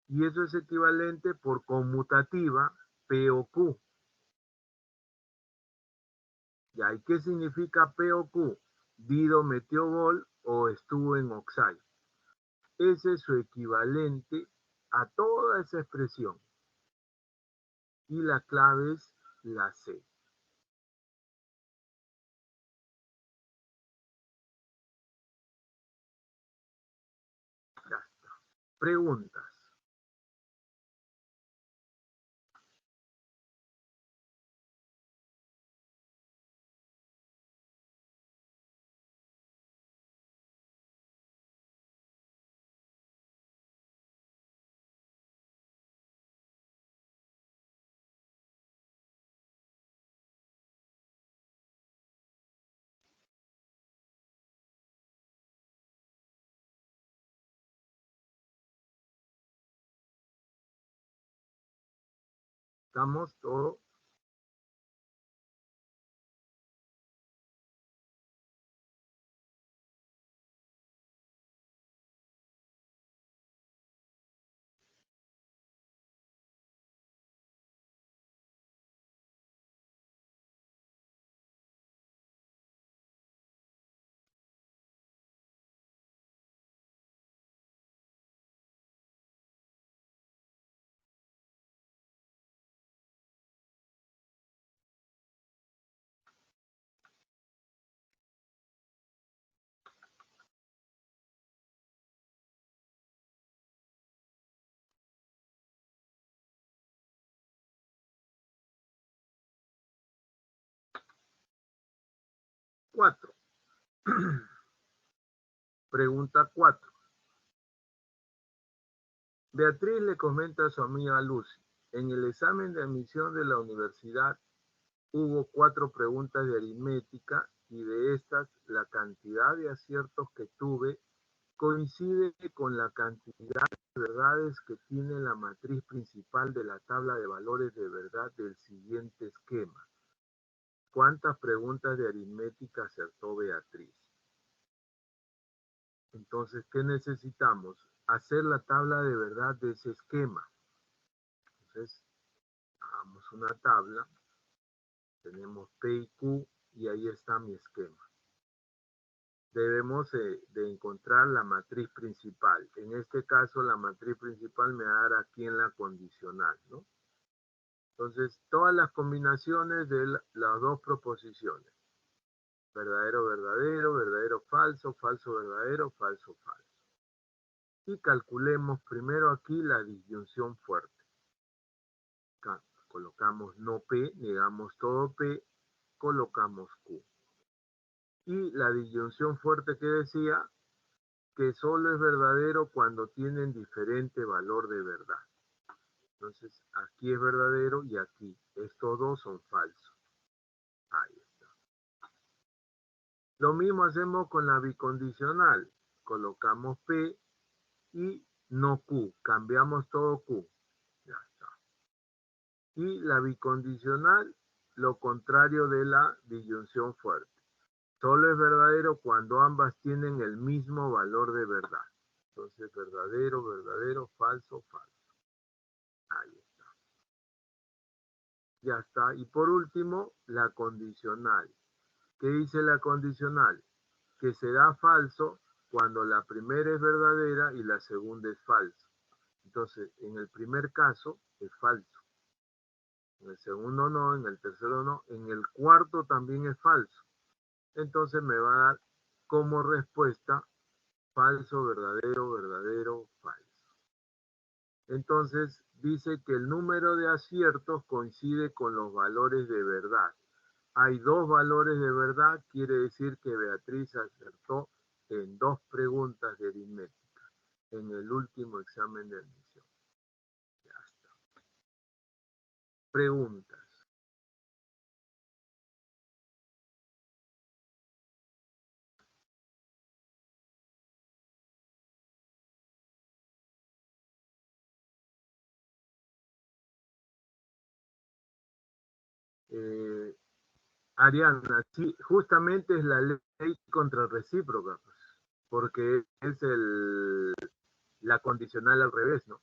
A: Y eso es equivalente por conmutativa P o Q. ¿Ya? ¿Y qué significa P o Q? Dido metió gol o estuvo en offside. Ese es su equivalente a toda esa expresión. Y la clave es la C. Ya está. Preguntas. ¿Estamos todos? Cuatro. Pregunta 4. Beatriz le comenta a su amiga Lucy: en el examen de admisión de la universidad hubo 4 preguntas de aritmética y de estas la cantidad de aciertos que tuve coincide con la cantidad de verdades que tiene la matriz principal de la tabla de valores de verdad del siguiente esquema. ¿Cuántas preguntas de aritmética acertó Beatriz? Entonces, ¿qué necesitamos? Hacer la tabla de verdad de ese esquema. Entonces, hagamos una tabla. Tenemos P y Q y ahí está mi esquema. Debemos de encontrar la matriz principal. En este caso, la matriz principal me va a dar aquí en la condicional, ¿no? Entonces, todas las combinaciones de las dos proposiciones. Verdadero, verdadero, verdadero, falso, falso, verdadero, falso, falso. Y calculemos primero aquí la disyunción fuerte. Colocamos no P, negamos todo P, colocamos Q. Y la disyunción fuerte que decía que solo es verdadero cuando tienen diferente valor de verdad. Entonces, aquí es verdadero y aquí. Estos dos son falsos. Ahí está. Lo mismo hacemos con la bicondicional. Colocamos P y no Q. Cambiamos todo Q. Ya está. Y la bicondicional, lo contrario de la disyunción fuerte. Solo es verdadero cuando ambas tienen el mismo valor de verdad. Entonces, verdadero, verdadero, falso, falso. Ahí está. Ya está. Y por último, la condicional. ¿Qué dice la condicional? Que será falso cuando la primera es verdadera y la segunda es falsa. Entonces, en el primer caso es falso. En el segundo no, en el tercero no, en el cuarto también es falso. Entonces me va a dar como respuesta falso, verdadero, verdadero, falso. Entonces dice que el número de aciertos coincide con los valores de verdad. Hay 2 valores de verdad, quiere decir que Beatriz acertó en 2 preguntas de aritmética en el último examen de admisión. Ya está. Preguntas. Ariana, sí, justamente es la ley contra recíproca, pues, porque es la condicional al revés, ¿no?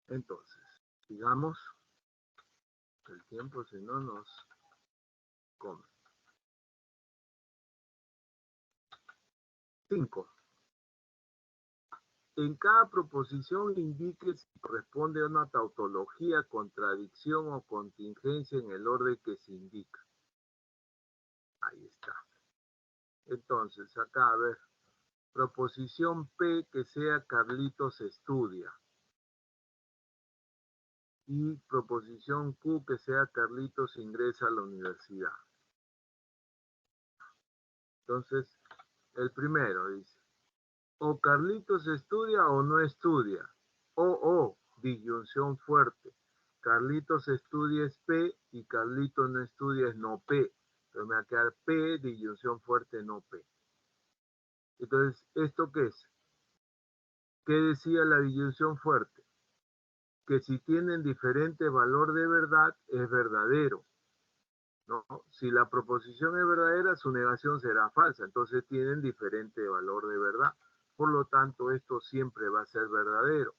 A: Entonces, digamos, el tiempo si no nos come. 5. En cada proposición indique si corresponde a una tautología, contradicción o contingencia en el orden que se indica. Ahí está. Entonces, acá, a ver, proposición P que sea Carlitos estudia. Y proposición Q que sea Carlitos ingresa a la universidad. Entonces, el primero dice, o Carlitos estudia o no estudia. O, disyunción fuerte. Carlitos estudia es P y Carlitos no estudia es no P. Entonces me va a quedar P, disyunción fuerte, no P. Entonces, ¿esto qué es? ¿Qué decía la disyunción fuerte? Que si tienen diferente valor de verdad, es verdadero. ¿No? Si la proposición es verdadera, su negación será falsa. Entonces tienen diferente valor de verdad. Por lo tanto, esto siempre va a ser verdadero.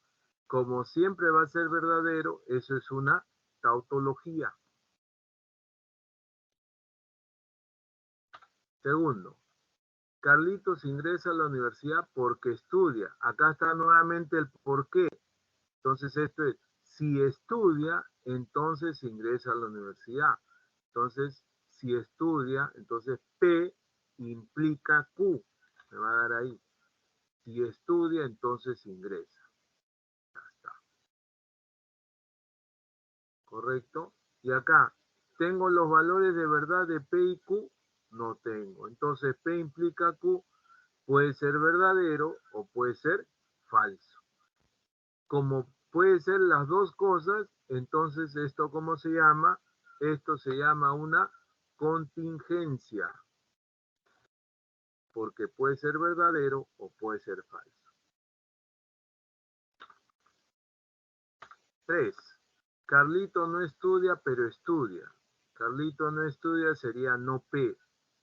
A: Como siempre va a ser verdadero, eso es una tautología. Segundo, Carlitos ingresa a la universidad porque estudia. Acá está nuevamente el por qué. Entonces esto es, si estudia, entonces ingresa a la universidad. Entonces, si estudia, entonces P implica Q. Me va a dar ahí. Si estudia, entonces ingresa. Ya está. ¿Correcto? Y acá, ¿tengo los valores de verdad de P y Q? No tengo. Entonces, P implica Q, puede ser verdadero o puede ser falso. Como puede ser las dos cosas, entonces esto, ¿cómo se llama? Esto se llama una contingencia. Porque puede ser verdadero o puede ser falso. 3. Carlito no estudia, pero estudia. Carlito no estudia sería no P,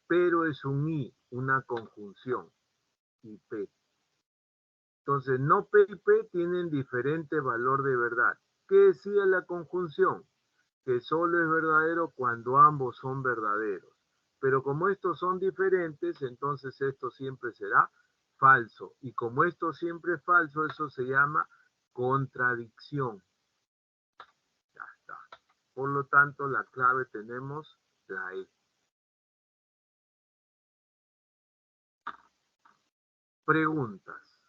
A: pero es un I, una conjunción, y P. Entonces, no P y P tienen diferente valor de verdad. ¿Qué decía la conjunción? Que solo es verdadero cuando ambos son verdaderos. Pero como estos son diferentes, entonces esto siempre será falso. Y como esto siempre es falso, eso se llama contradicción. Ya está. Por lo tanto, la clave tenemos la E. Preguntas.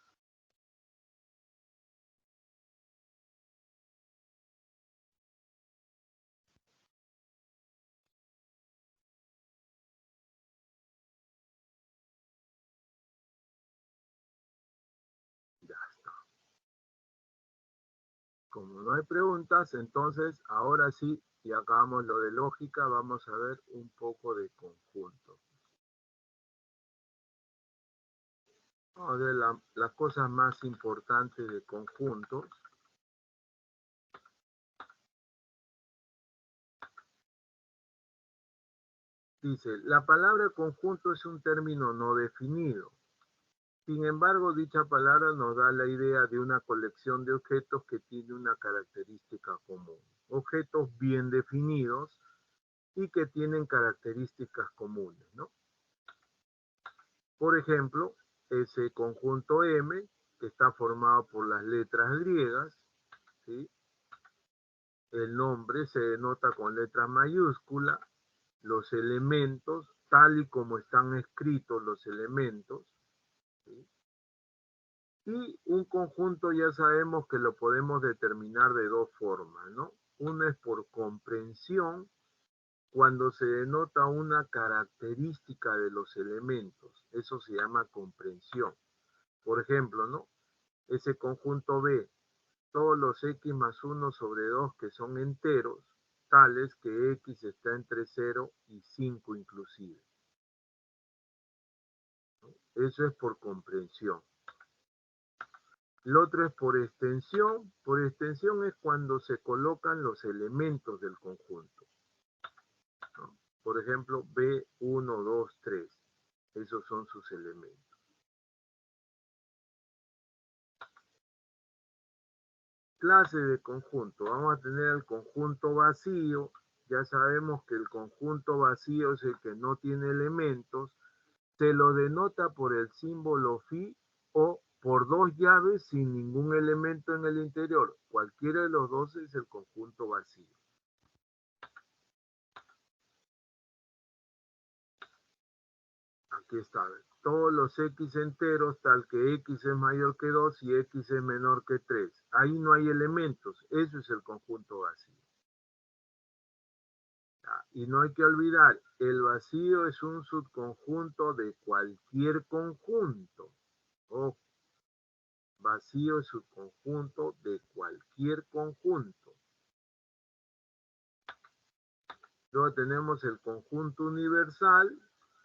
A: Ya está. Como no hay preguntas, entonces ahora sí, y acabamos lo de lógica, vamos a ver un poco de conjunto. Vamos a ver las cosas más importantes de conjuntos. Dice, la palabra conjunto es un término no definido. Sin embargo, dicha palabra nos da la idea de una colección de objetos que tiene una característica común. Objetos bien definidos y que tienen características comunes, ¿no? Por ejemplo, ese conjunto M, que está formado por las letras griegas, ¿sí? El nombre se denota con letra mayúscula, los elementos, tal y como están escritos los elementos, ¿sí? Y un conjunto ya sabemos que lo podemos determinar de dos formas, ¿no? Una es por comprensión, cuando se denota una característica de los elementos. Eso se llama comprensión. Por ejemplo, ¿no? Ese conjunto B, todos los x más 1 sobre 2 que son enteros, tales que x está entre 0 y 5 inclusive. Eso es por comprensión. Lo otro es por extensión. Por extensión es cuando se colocan los elementos del conjunto, ¿no? Por ejemplo, B1, 2, 3. Esos son sus elementos. Clase de conjunto. Vamos a tener el conjunto vacío. Ya sabemos que el conjunto vacío es el que no tiene elementos. Se lo denota por el símbolo phi o por dos llaves sin ningún elemento en el interior. Cualquiera de los dos es el conjunto vacío. Aquí está. Todos los x enteros, tal que x es mayor que 2 y x es menor que 3. Ahí no hay elementos. Eso es el conjunto vacío. Y no hay que olvidar, el vacío es un subconjunto de cualquier conjunto. Ojo, vacío es subconjunto de cualquier conjunto. Luego tenemos el conjunto universal,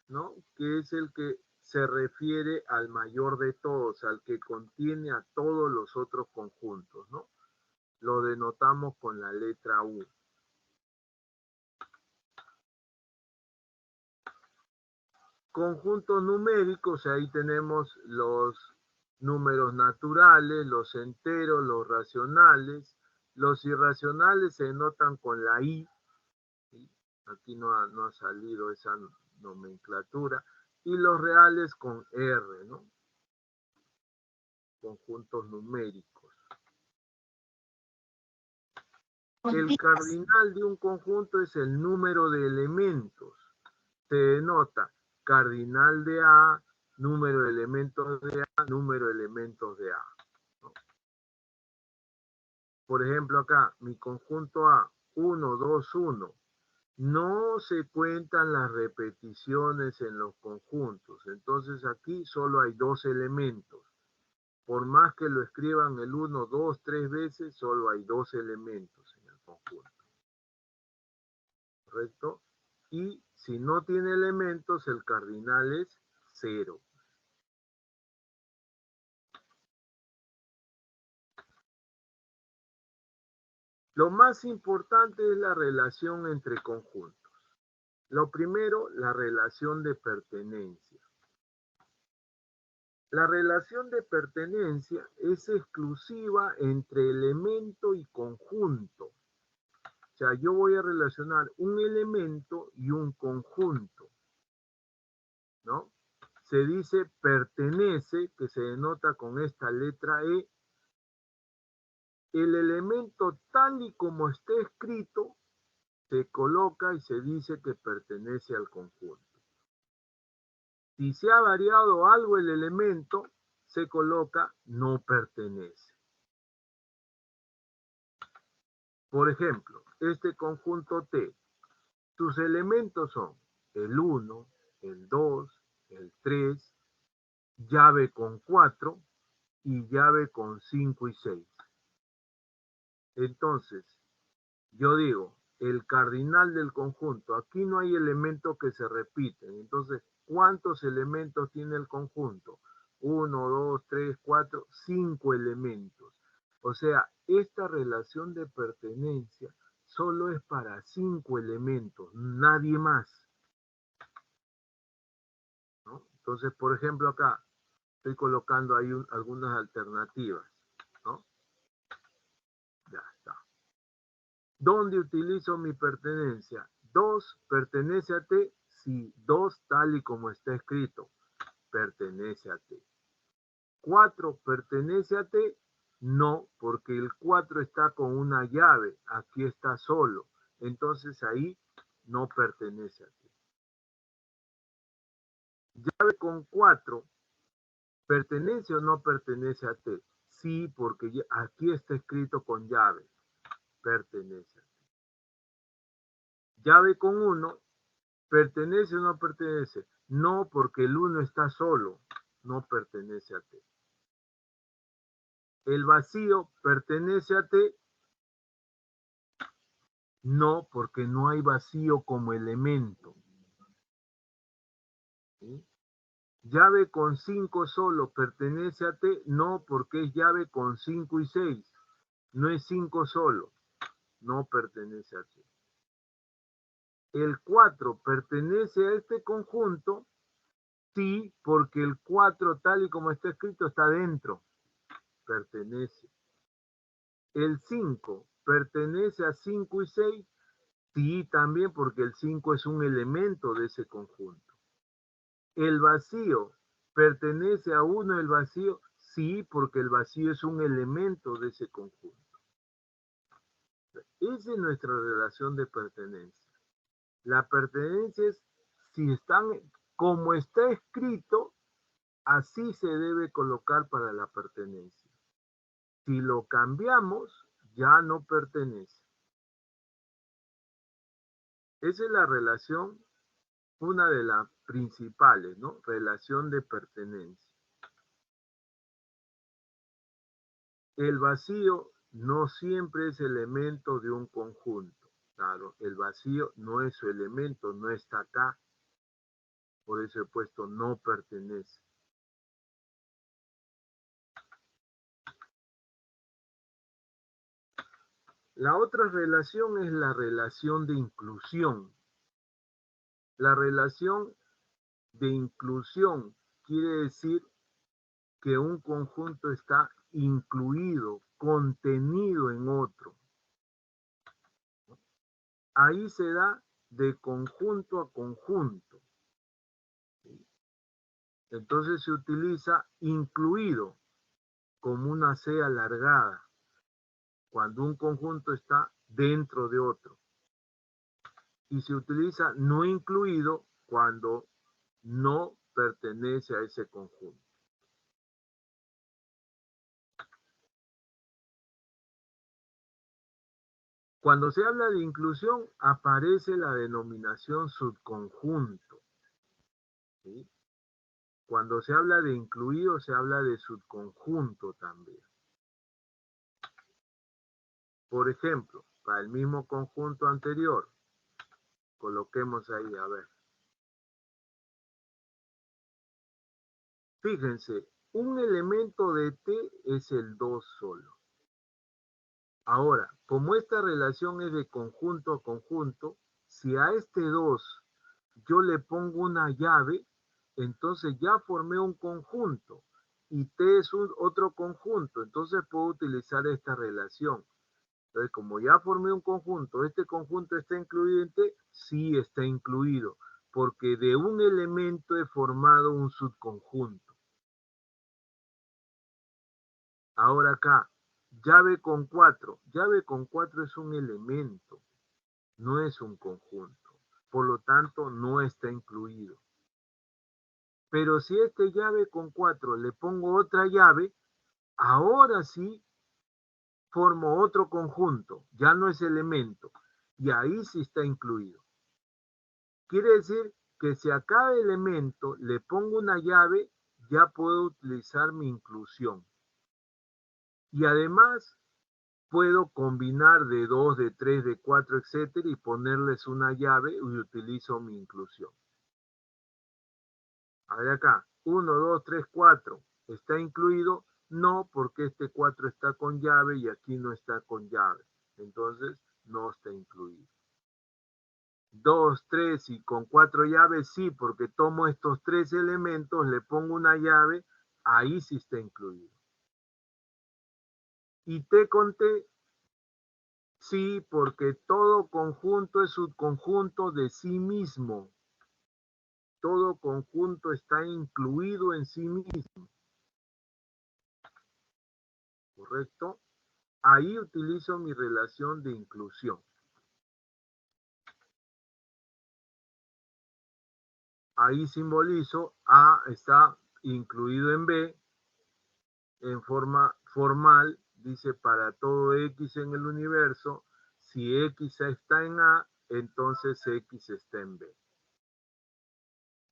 A: ¿no? Que es el que se refiere al mayor de todos, al que contiene a todos los otros conjuntos, ¿no? Lo denotamos con la letra U. Conjuntos numéricos, ahí tenemos los números naturales, los enteros, los racionales. Los irracionales se denotan con la I. ¿Sí? Aquí no ha salido esa nomenclatura. Y los reales con R, ¿no? Conjuntos numéricos. El cardinal de un conjunto es el número de elementos. Se denota cardinal de A, número de elementos de A, número de elementos de A, ¿no? Por ejemplo, acá, mi conjunto A, 1, 2, 1. No se cuentan las repeticiones en los conjuntos. Entonces aquí solo hay dos elementos. Por más que lo escriban el 1, 2, 3 veces, solo hay dos elementos en el conjunto. ¿Correcto? Y si no tiene elementos, el cardinal es 0. Lo más importante es la relación entre conjuntos. Lo primero, la relación de pertenencia. La relación de pertenencia es exclusiva entre elemento y conjunto. O sea, yo voy a relacionar un elemento y un conjunto, ¿no? Se dice pertenece, que se denota con esta letra E. El elemento tal y como esté escrito se coloca y se dice que pertenece al conjunto. Si se ha variado algo el elemento, se coloca no pertenece. Por ejemplo, este conjunto T, sus elementos son el 1, el 2, el 3, llave con 4 y llave con 5 y 6. Entonces, yo digo, el cardinal del conjunto, aquí no hay elementos que se repiten. Entonces, ¿cuántos elementos tiene el conjunto? 1, 2, 3, 4, 5 elementos. O sea, esta relación de pertenencia solo es para 5 elementos, nadie más, ¿no? Entonces, por ejemplo, acá estoy colocando ahí algunas alternativas, ¿no? Ya está. ¿Dónde utilizo mi pertenencia? 2 pertenece a T, sí, 2 tal y como está escrito. pertenece a T. 4 pertenece a T, no, porque el 4 está con una llave, aquí está solo, entonces ahí no pertenece a T. Llave con 4, ¿pertenece o no pertenece a T? Sí, porque aquí está escrito con llave, pertenece a T. Llave con 1, ¿pertenece o no pertenece? No, porque el 1 está solo, no pertenece a T. ¿El vacío pertenece a T? No, porque no hay vacío como elemento. ¿Sí? Llave con 5 solo, ¿pertenece a T? No, porque es llave con 5 y 6. No es 5 solo, no pertenece a T. ¿El 4 pertenece a este conjunto? Sí, porque el 4 tal y como está escrito está dentro, pertenece. ¿El 5 pertenece a 5 y 6? Sí, también porque el 5 es un elemento de ese conjunto. ¿El vacío pertenece a 1 el vacío? Sí, porque el vacío es un elemento de ese conjunto. Esa es nuestra relación de pertenencia. La pertenencia es, si están como está escrito, así se debe colocar para la pertenencia. Si lo cambiamos, ya no pertenece. Esa es la relación, una de las principales, ¿no? Relación de pertenencia. El vacío no siempre es elemento de un conjunto. Claro, el vacío no es su elemento, no está acá. Por eso he puesto no pertenece. La otra relación es la relación de inclusión. La relación de inclusión quiere decir que un conjunto está incluido, contenido en otro. Ahí se da de conjunto a conjunto. Entonces se utiliza incluido como una C alargada, cuando un conjunto está dentro de otro. Y se utiliza no incluido cuando no pertenece a ese conjunto. Cuando se habla de inclusión, aparece la denominación subconjunto. ¿Sí? Cuando se habla de incluido, se habla de subconjunto también. Por ejemplo, para el mismo conjunto anterior, coloquemos ahí, a ver. Fíjense, un elemento de T es el 2 solo. Ahora, como esta relación es de conjunto a conjunto, si a este 2 yo le pongo una llave, entonces ya formé un conjunto y T es otro conjunto, entonces puedo utilizar esta relación. Entonces, como ya formé un conjunto, ¿este conjunto está incluido en T? Sí está incluido, porque de un elemento he formado un subconjunto. Ahora acá, llave con 4. Llave con 4 es un elemento, no es un conjunto. Por lo tanto, no está incluido. Pero si a este llave con 4 le pongo otra llave, ahora sí formo otro conjunto, ya no es elemento, y ahí sí está incluido. Quiere decir que si a cada elemento le pongo una llave, ya puedo utilizar mi inclusión. Y además puedo combinar de 2, de 3, de 4, etcétera, y ponerles una llave y utilizo mi inclusión. A ver acá, 1, 2, 3, 4, ¿está incluido? No, porque este 4 está con llave y aquí no está con llave. Entonces, no está incluido. 2, 3 y con 4 llaves, sí, porque tomo estos 3 elementos, le pongo una llave, ahí sí está incluido. Y T con T, sí, porque todo conjunto es subconjunto de sí mismo. todo conjunto está incluido en sí mismo. ¿Correcto? Ahí utilizo mi relación de inclusión. Ahí simbolizo A está incluido en B en forma formal. Dice para todo X en el universo, si X está en A, entonces X está en B.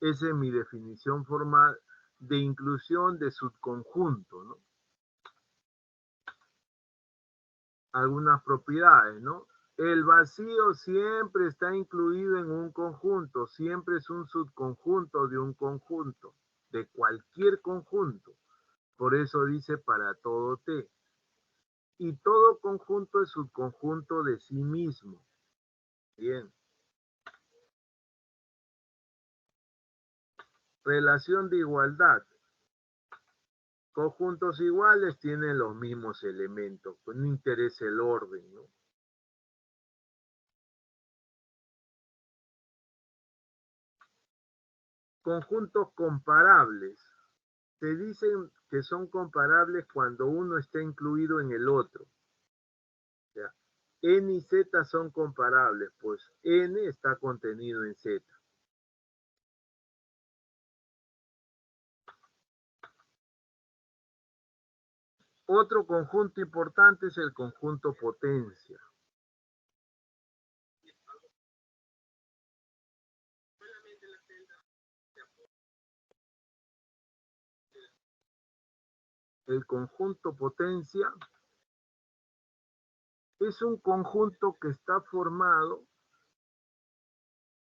A: Esa es mi definición formal de inclusión de subconjunto, ¿no? Algunas propiedades, ¿no? El vacío siempre está incluido en un conjunto, siempre es un subconjunto de un conjunto, de cualquier conjunto. Por eso dice para todo T. Y todo conjunto es subconjunto de sí mismo. Bien. Relación de igualdad. Conjuntos iguales tienen los mismos elementos, pues no interesa el orden, ¿no? Conjuntos comparables. Se dicen que son comparables cuando uno está incluido en el otro. O sea, N y Z son comparables, pues N está contenido en Z. Otro conjunto importante es el conjunto potencia. El conjunto potencia es un conjunto que está formado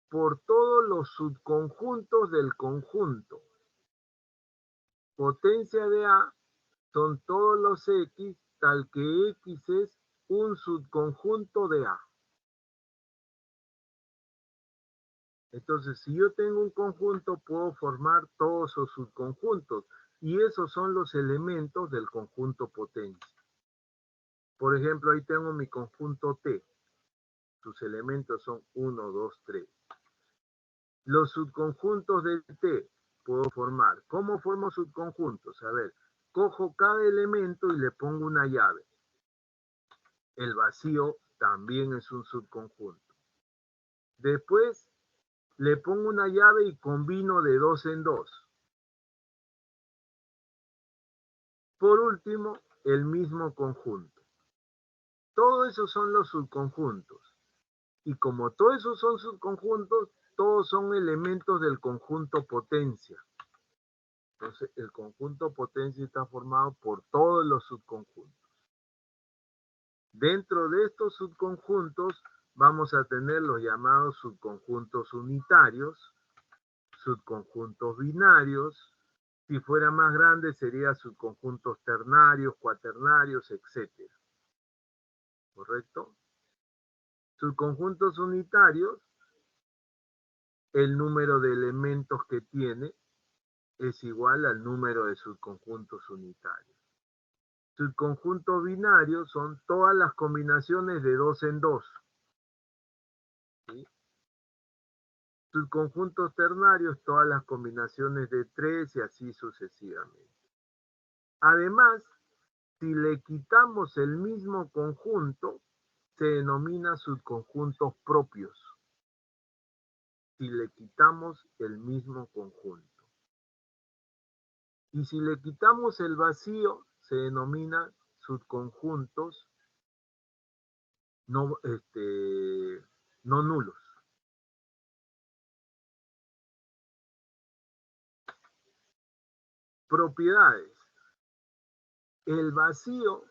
A: por todos los subconjuntos del conjunto. Potencia de A son todos los X, tal que X es un subconjunto de A. Entonces, si yo tengo un conjunto, puedo formar todos sus subconjuntos. Y esos son los elementos del conjunto potencia. Por ejemplo, ahí tengo mi conjunto T. Sus elementos son 1, 2, 3. Los subconjuntos de T puedo formar. ¿Cómo formo subconjuntos? A ver, cojo cada elemento y le pongo una llave. El vacío también es un subconjunto. Después le pongo una llave y combino de 2 en 2. Por último, el mismo conjunto. Todos esos son los subconjuntos. Y como todos esos son subconjuntos, todos son elementos del conjunto potencia. Entonces, el conjunto potencia está formado por todos los subconjuntos. Dentro de estos subconjuntos vamos a tener los llamados subconjuntos unitarios, subconjuntos binarios. Si fuera más grande sería subconjuntos ternarios, cuaternarios, etc. ¿Correcto? Subconjuntos unitarios, el número de elementos que tiene es igual al número de subconjuntos unitarios. Subconjuntos binarios son todas las combinaciones de 2 en 2. ¿Sí? Subconjuntos ternarios, todas las combinaciones de 3 y así sucesivamente. Además, si le quitamos el mismo conjunto, se denomina subconjuntos propios. Si le quitamos el mismo conjunto. Y si le quitamos el vacío, se denomina subconjuntos no nulos. Propiedades. El vacío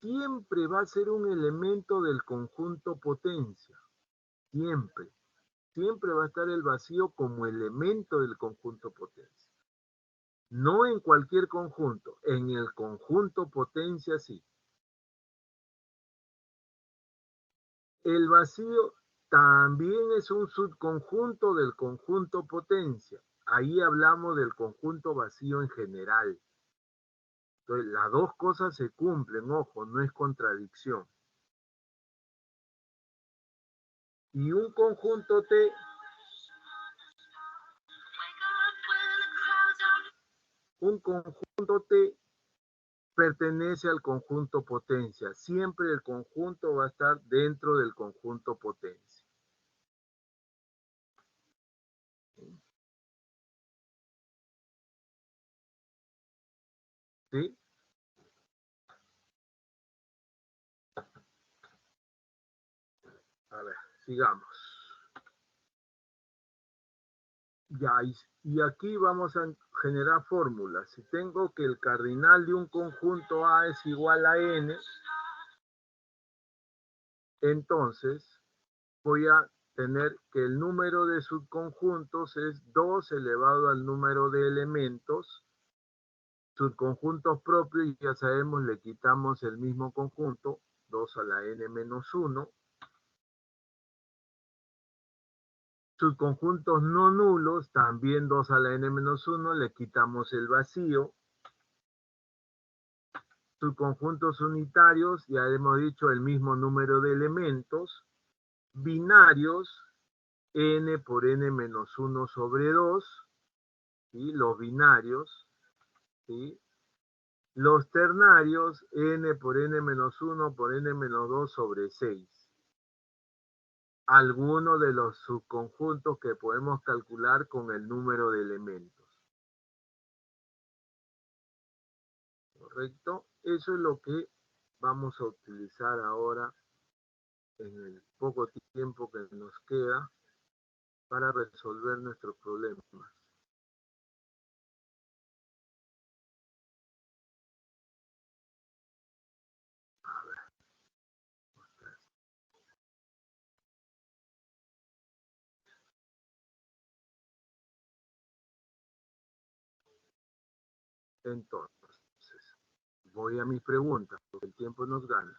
A: siempre va a ser un elemento del conjunto potencia. Siempre. Siempre va a estar el vacío como elemento del conjunto potencia. No en cualquier conjunto, en el conjunto potencia sí. El vacío también es un subconjunto del conjunto potencia. Ahí hablamos del conjunto vacío en general. Entonces, las dos cosas se cumplen, ojo, no es contradicción. Y un conjunto T Un conjunto T pertenece al conjunto potencia. Siempre el conjunto va a estar dentro del conjunto potencia. ¿Sí? A ver, sigamos. Ya, y aquí vamos a generar fórmulas. Si tengo que el cardinal de un conjunto A es igual a n, entonces voy a tener que el número de subconjuntos es 2 elevado al número de elementos. Subconjuntos propios, ya sabemos, le quitamos el mismo conjunto, 2 a la n menos 1. Subconjuntos no nulos, también 2 a la n menos 1, le quitamos el vacío. Subconjuntos unitarios, ya hemos dicho el mismo número de elementos. Binarios, n por n menos 1 sobre 2, ¿sí? Los binarios, ¿sí? Los ternarios, n por n menos 1 por n menos 2 sobre 6. Alguno de los subconjuntos que podemos calcular con el número de elementos. ¿Correcto? Eso es lo que vamos a utilizar ahora en el poco tiempo que nos queda para resolver nuestros problemas. Entonces, voy a mis preguntas, porque el tiempo nos gana.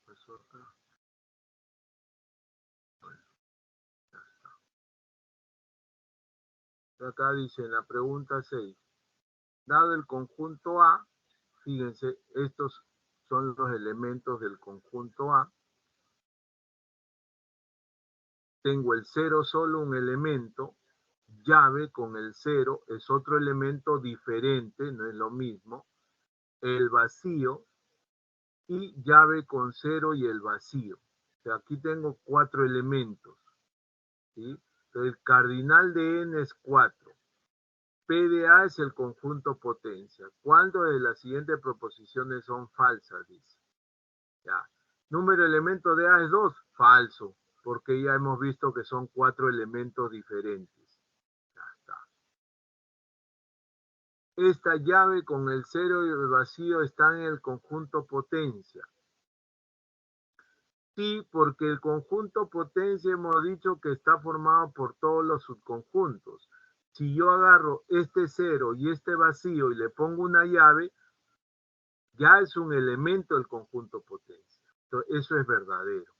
A: Profesor, acá dice en la pregunta 6, dado el conjunto A, fíjense, estos son los elementos del conjunto A. Tengo el 0 solo un elemento, llave con el 0 es otro elemento diferente, no es lo mismo, el vacío y llave con 0 y el vacío. O sea, aquí tengo 4 elementos, ¿sí? El cardinal de n es 4. P de A es el conjunto potencia. ¿Cuántas de las siguientes proposiciones son falsas? Dice. Ya. Número de elementos de A es 2. Falso, porque ya hemos visto que son 4 elementos diferentes. Ya está. Esta llave con el 0 y el vacío están en el conjunto potencia. Sí, porque el conjunto potencia hemos dicho que está formado por todos los subconjuntos. Si yo agarro este 0 y este vacío y le pongo una llave, ya es un elemento del conjunto potencia. Entonces, eso es verdadero.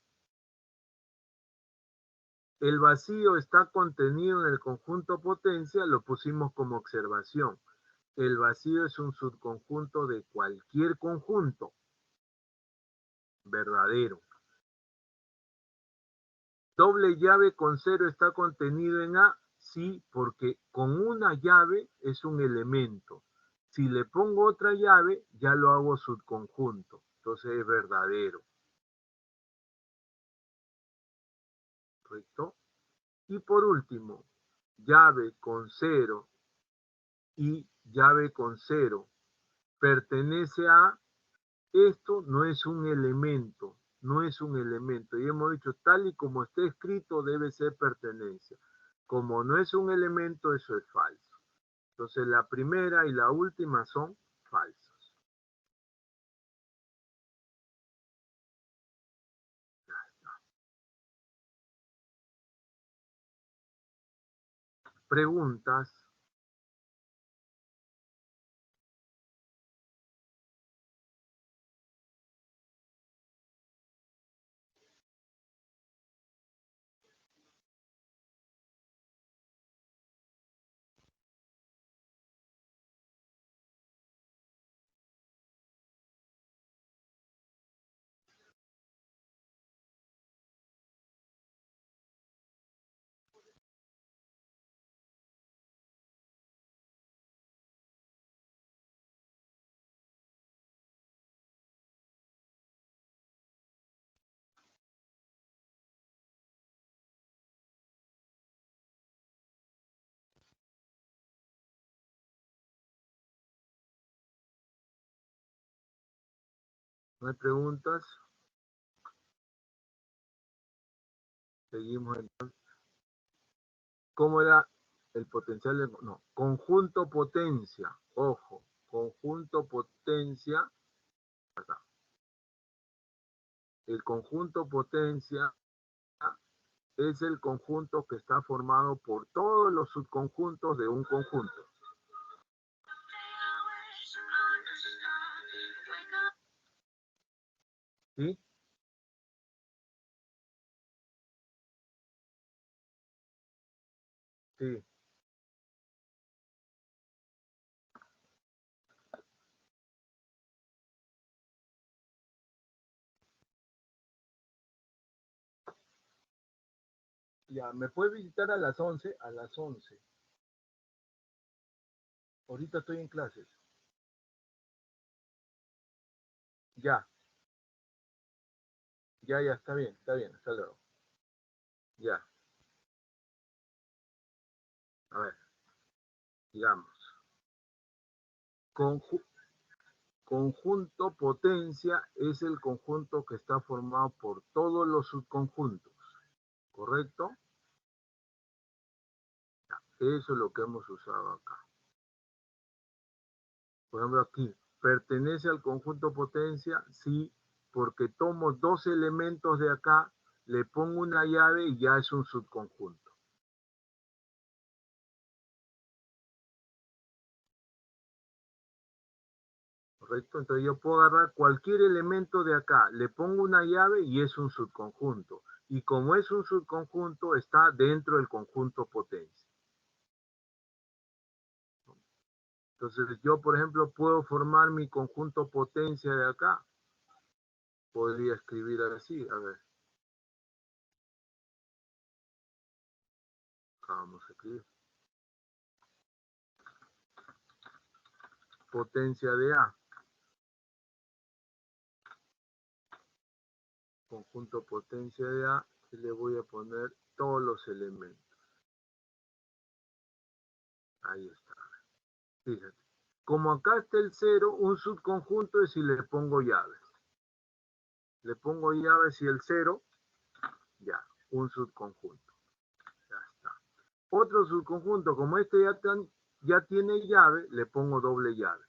A: El vacío está contenido en el conjunto potencia, lo pusimos como observación. El vacío es un subconjunto de cualquier conjunto. Verdadero. Doble llave con 0 está contenido en A. Sí, porque con una llave es un elemento. Si le pongo otra llave, ya lo hago subconjunto. Entonces es verdadero. ¿Correcto? Y por último, llave con 0 y llave con 0 pertenece a, esto no es un elemento, no es un elemento. Y hemos dicho, tal y como está escrito, debe ser pertenencia. Como no es un elemento, eso es falso. Entonces la primera y la última son falsas. Preguntas. ¿No hay preguntas? Seguimos entonces. ¿Cómo era el potencial? No, conjunto potencia. Ojo, conjunto potencia. Acá. El conjunto potencia es el conjunto que está formado por todos los subconjuntos de un conjunto. ¿Sí? Sí. Ya, ¿me puede visitar a las 11? A las 11. Ahorita estoy en clases. Ya. Ya, está bien, hasta luego. Ya. A ver, digamos. Conjunto potencia es el conjunto que está formado por todos los subconjuntos. ¿Correcto? Eso es lo que hemos usado acá. Por ejemplo, aquí, ¿pertenece al conjunto potencia? Sí, porque tomo dos elementos de acá, le pongo una llave y ya es un subconjunto. ¿Correcto? Entonces yo puedo agarrar cualquier elemento de acá, le pongo una llave y es un subconjunto. Y como es un subconjunto, está dentro del conjunto potencia. Entonces yo, por ejemplo, puedo formar mi conjunto potencia de acá. Podría escribir así, a ver. Acá vamos a escribir. Potencia de A. Conjunto potencia de A. Y le voy a poner todos los elementos. Ahí está. Fíjate. Como acá está el 0, un subconjunto es si le pongo llaves. Le pongo llaves y el 0, ya, un subconjunto. Ya está. Otro subconjunto, como este ya tiene llave, le pongo doble llave.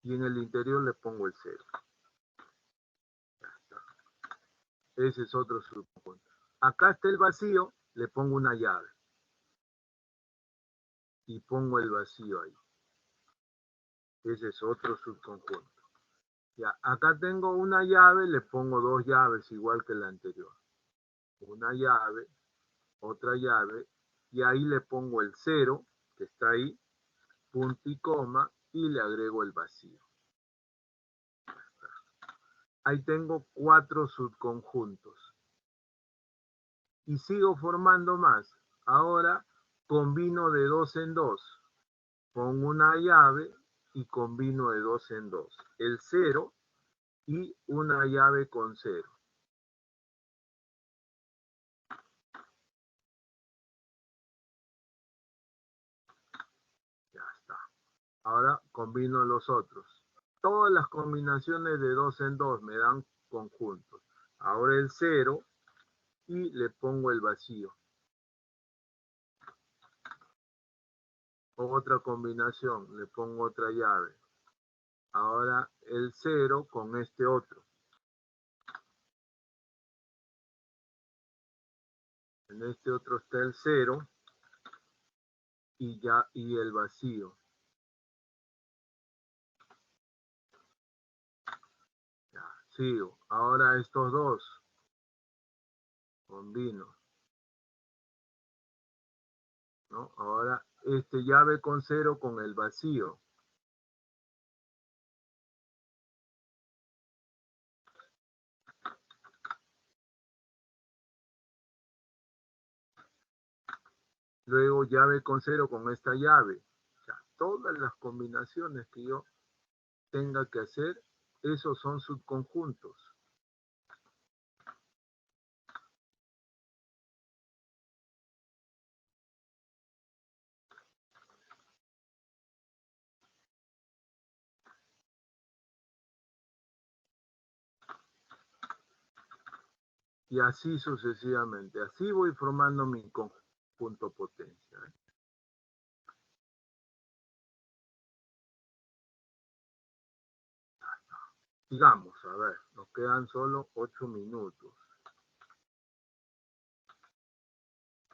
A: Y en el interior le pongo el 0. Ya está. Ese es otro subconjunto. Acá está el vacío, le pongo una llave. Y pongo el vacío ahí. Ese es otro subconjunto. Ya, acá tengo una llave, le pongo dos llaves igual que la anterior. Una llave, otra llave, y ahí le pongo el 0, que está ahí, punto y coma, y le agrego el vacío. Ahí tengo 4 subconjuntos. Y sigo formando más. Ahora combino de 2 en 2. Pongo una llave y combino de 2 en 2. El 0 y una llave con 0. Ya está. Ahora combino los otros. Todas las combinaciones de 2 en 2 me dan conjuntos. Ahora el 0 y le pongo el vacío. Otra combinación, le pongo otra llave. Ahora el 0 con este otro. En este otro está el 0 y el vacío. Ya, sigo. Ahora estos dos. Combino. ¿No? Ahora este llave con 0 con el vacío. Luego llave con 0 con esta llave. O sea, todas las combinaciones que yo tenga que hacer, esos son subconjuntos. Y así sucesivamente. Así voy formando mi conjunto potencia. Sigamos, a ver, nos quedan solo 8 minutos.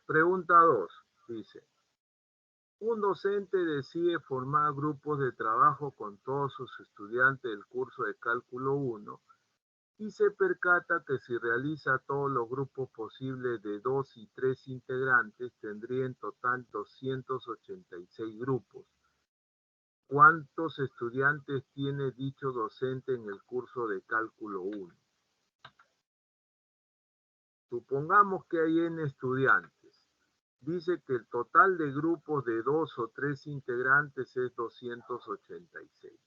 A: Pregunta 2, dice, un docente decide formar grupos de trabajo con todos sus estudiantes del curso de cálculo 1 y se percata que si realiza todos los grupos posibles de 2 y 3 integrantes, tendría en total 286 grupos. ¿Cuántos estudiantes tiene dicho docente en el curso de cálculo 1? Supongamos que hay n estudiantes. Dice que el total de grupos de 2 o 3 integrantes es 286.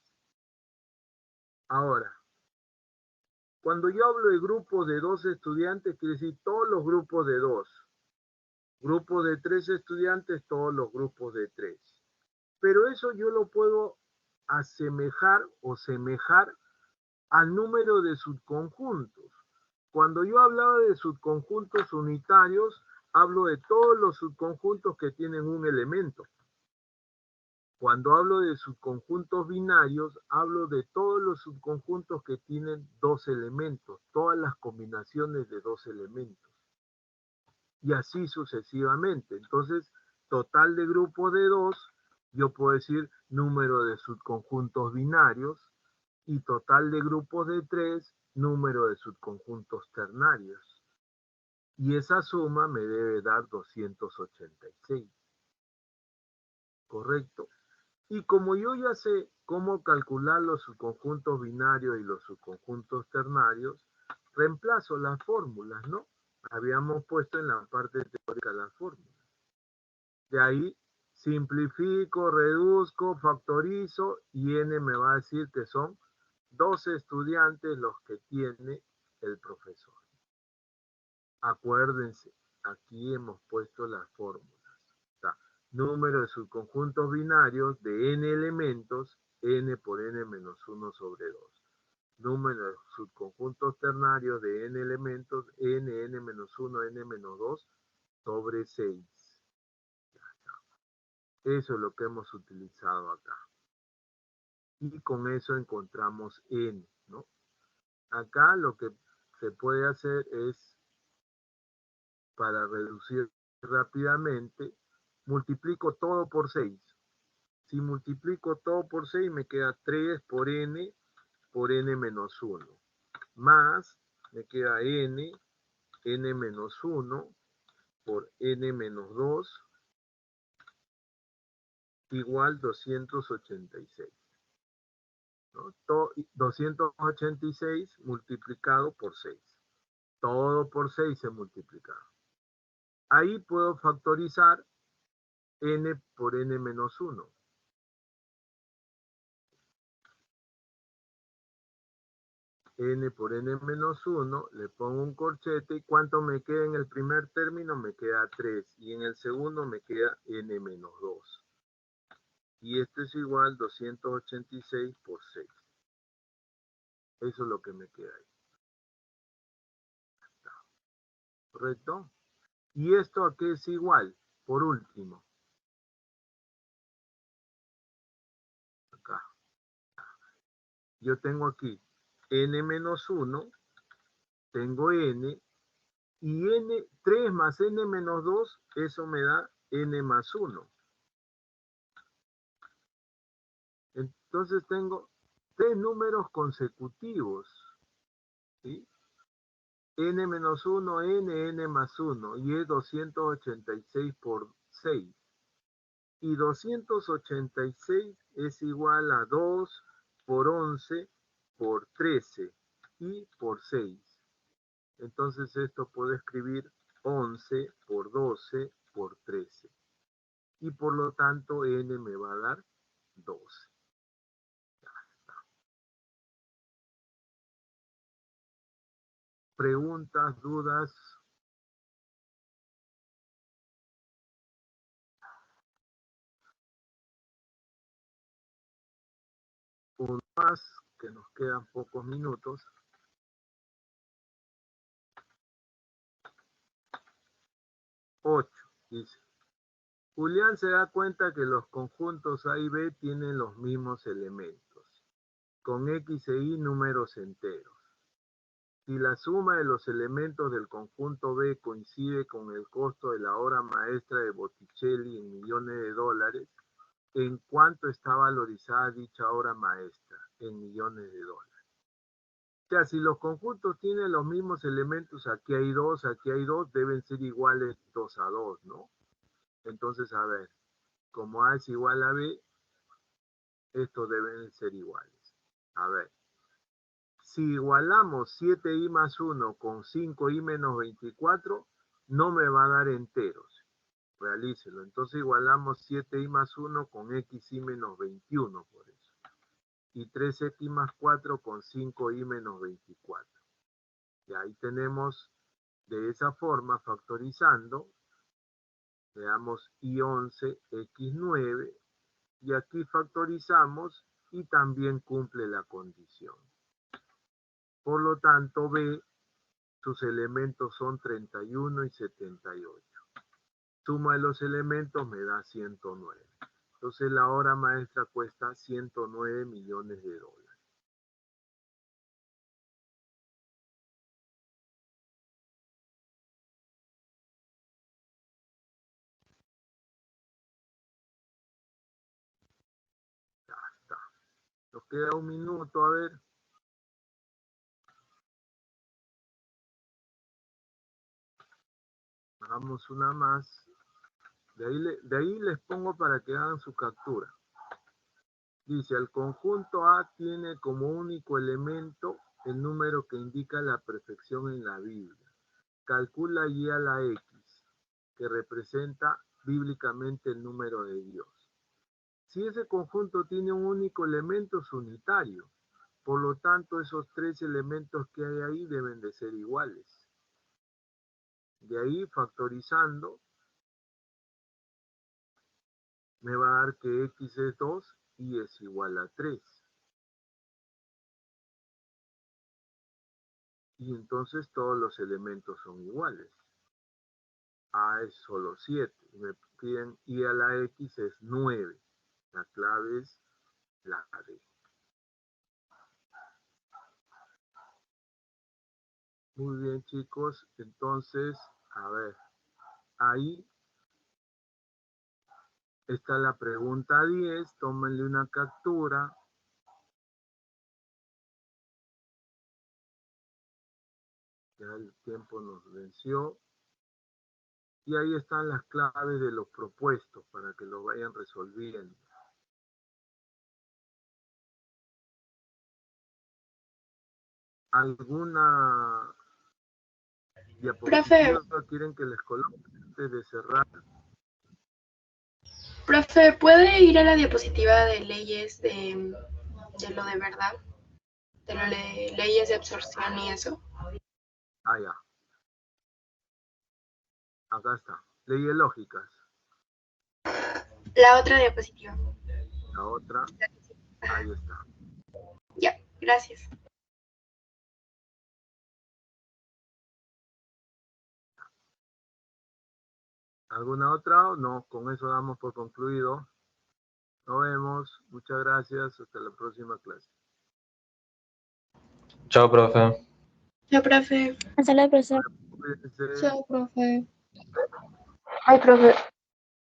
A: Ahora, cuando yo hablo de grupos de 2 estudiantes, quiere decir todos los grupos de 2. Grupos de 3 estudiantes, todos los grupos de 3. Pero eso yo lo puedo asemejar o semejar al número de subconjuntos. Cuando yo hablaba de subconjuntos unitarios, hablo de todos los subconjuntos que tienen un elemento. Cuando hablo de subconjuntos binarios, hablo de todos los subconjuntos que tienen 2 elementos, todas las combinaciones de 2 elementos. Y así sucesivamente. Entonces, total de grupos de 2, yo puedo decir número de subconjuntos binarios, y total de grupos de 3, número de subconjuntos ternarios. Y esa suma me debe dar 286. ¿Correcto? Y como yo ya sé cómo calcular los subconjuntos binarios y los subconjuntos ternarios, reemplazo las fórmulas, ¿no? Habíamos puesto en la parte teórica las fórmulas. De ahí simplifico, reduzco, factorizo y n me va a decir que son 12 estudiantes los que tiene el profesor. Acuérdense, aquí hemos puesto las fórmulas. Número de subconjuntos binarios de n elementos, n por n menos 1 sobre 2. Número de subconjuntos ternarios de n elementos, n menos 1, n menos 2 sobre 6. Eso es lo que hemos utilizado acá. Y con eso encontramos n, ¿no? Acá lo que se puede hacer es, para reducir rápidamente, multiplico todo por 6. Si multiplico todo por 6, me queda 3 por n menos 1. Más, me queda n menos 1 por n menos 2 igual 286. ¿No? 286 multiplicado por 6. Todo por 6 se multiplica. Ahí puedo factorizar n por n menos 1. N por n menos 1, le pongo un corchete y ¿cuánto me queda en el primer término? Me queda 3 y en el segundo me queda n menos 2. Y esto es igual 286 por 6. Eso es lo que me queda ahí. ¿Correcto? ¿Y esto a qué es igual? Por último. Acá. Yo tengo aquí n menos 1, tengo n, y n, 3 más n menos 2, eso me da n más 1. Entonces tengo 3 números consecutivos, ¿sí? n menos 1, n más 1, y es 286 por 6. Y 286 es igual a 2 por 11 por 13 y por 6. Entonces esto puedo escribir 11 por 12 por 13. Y por lo tanto n me va a dar 12. Preguntas, dudas. Uno más, que nos quedan pocos minutos. 8. Dice, Julián se da cuenta que los conjuntos A y B tienen los mismos elementos, con X e Y números enteros. Si la suma de los elementos del conjunto B coincide con el costo de la obra maestra de Botticelli en millones de dólares, ¿en cuánto está valorizada dicha obra maestra? En millones de dólares. O sea, si los conjuntos tienen los mismos elementos, aquí hay 2, deben ser iguales 2 a 2, ¿no? Entonces, a ver, como A es igual a B, estos deben ser iguales. A ver, si igualamos 7i más 1 con 5i menos 24, no me va a dar enteros. Realícelo. Entonces igualamos 7i más 1 con xi menos 21, por eso. Y 3x más 4 con 5i menos 24. Y ahí tenemos, de esa forma, factorizando, veamos i11, x9, y aquí factorizamos y también cumple la condición. Por lo tanto, B, sus elementos son 31 y 78. Suma de los elementos me da 109. Entonces la obra maestra cuesta 109 millones de dólares. Ya está. Nos queda un minuto, a ver. Hagamos una más. De ahí les pongo para que hagan su captura. Dice, el conjunto A tiene como único elemento el número que indica la perfección en la Biblia. Calcula y a la X, que representa bíblicamente el número de Dios. Si ese conjunto tiene un único elemento, es unitario. Por lo tanto, esos 3 elementos que hay ahí deben de ser iguales. De ahí, factorizando, me va a dar que X es 2 y es igual a 3. Y entonces todos los elementos son iguales. A es solo 7. Me piden y a la X es 9. La clave es la D. Muy bien, chicos. Entonces, a ver, ahí está la pregunta 10. Tómenle una captura. Ya el tiempo nos venció. Y ahí están las claves de los propuestos para que lo vayan resolviendo. ¿Alguna diapositiva quieren que les coloque antes de cerrar?
E: Profe, ¿puede ir a la diapositiva de leyes de lo de verdad? De lo de leyes de absorción y eso.
A: Ah, ya. Acá está. Leyes lógicas.
E: La otra diapositiva.
A: La otra. Ahí está.
E: Ya, gracias.
A: ¿Alguna otra? No, con eso damos por concluido. Nos vemos. Muchas gracias. Hasta la próxima clase.
D: Chao, profe.
E: Chao, profe.
B: Hasta luego, profesor.
A: Cuídense.
E: Chao, profe.
B: Ay, profe.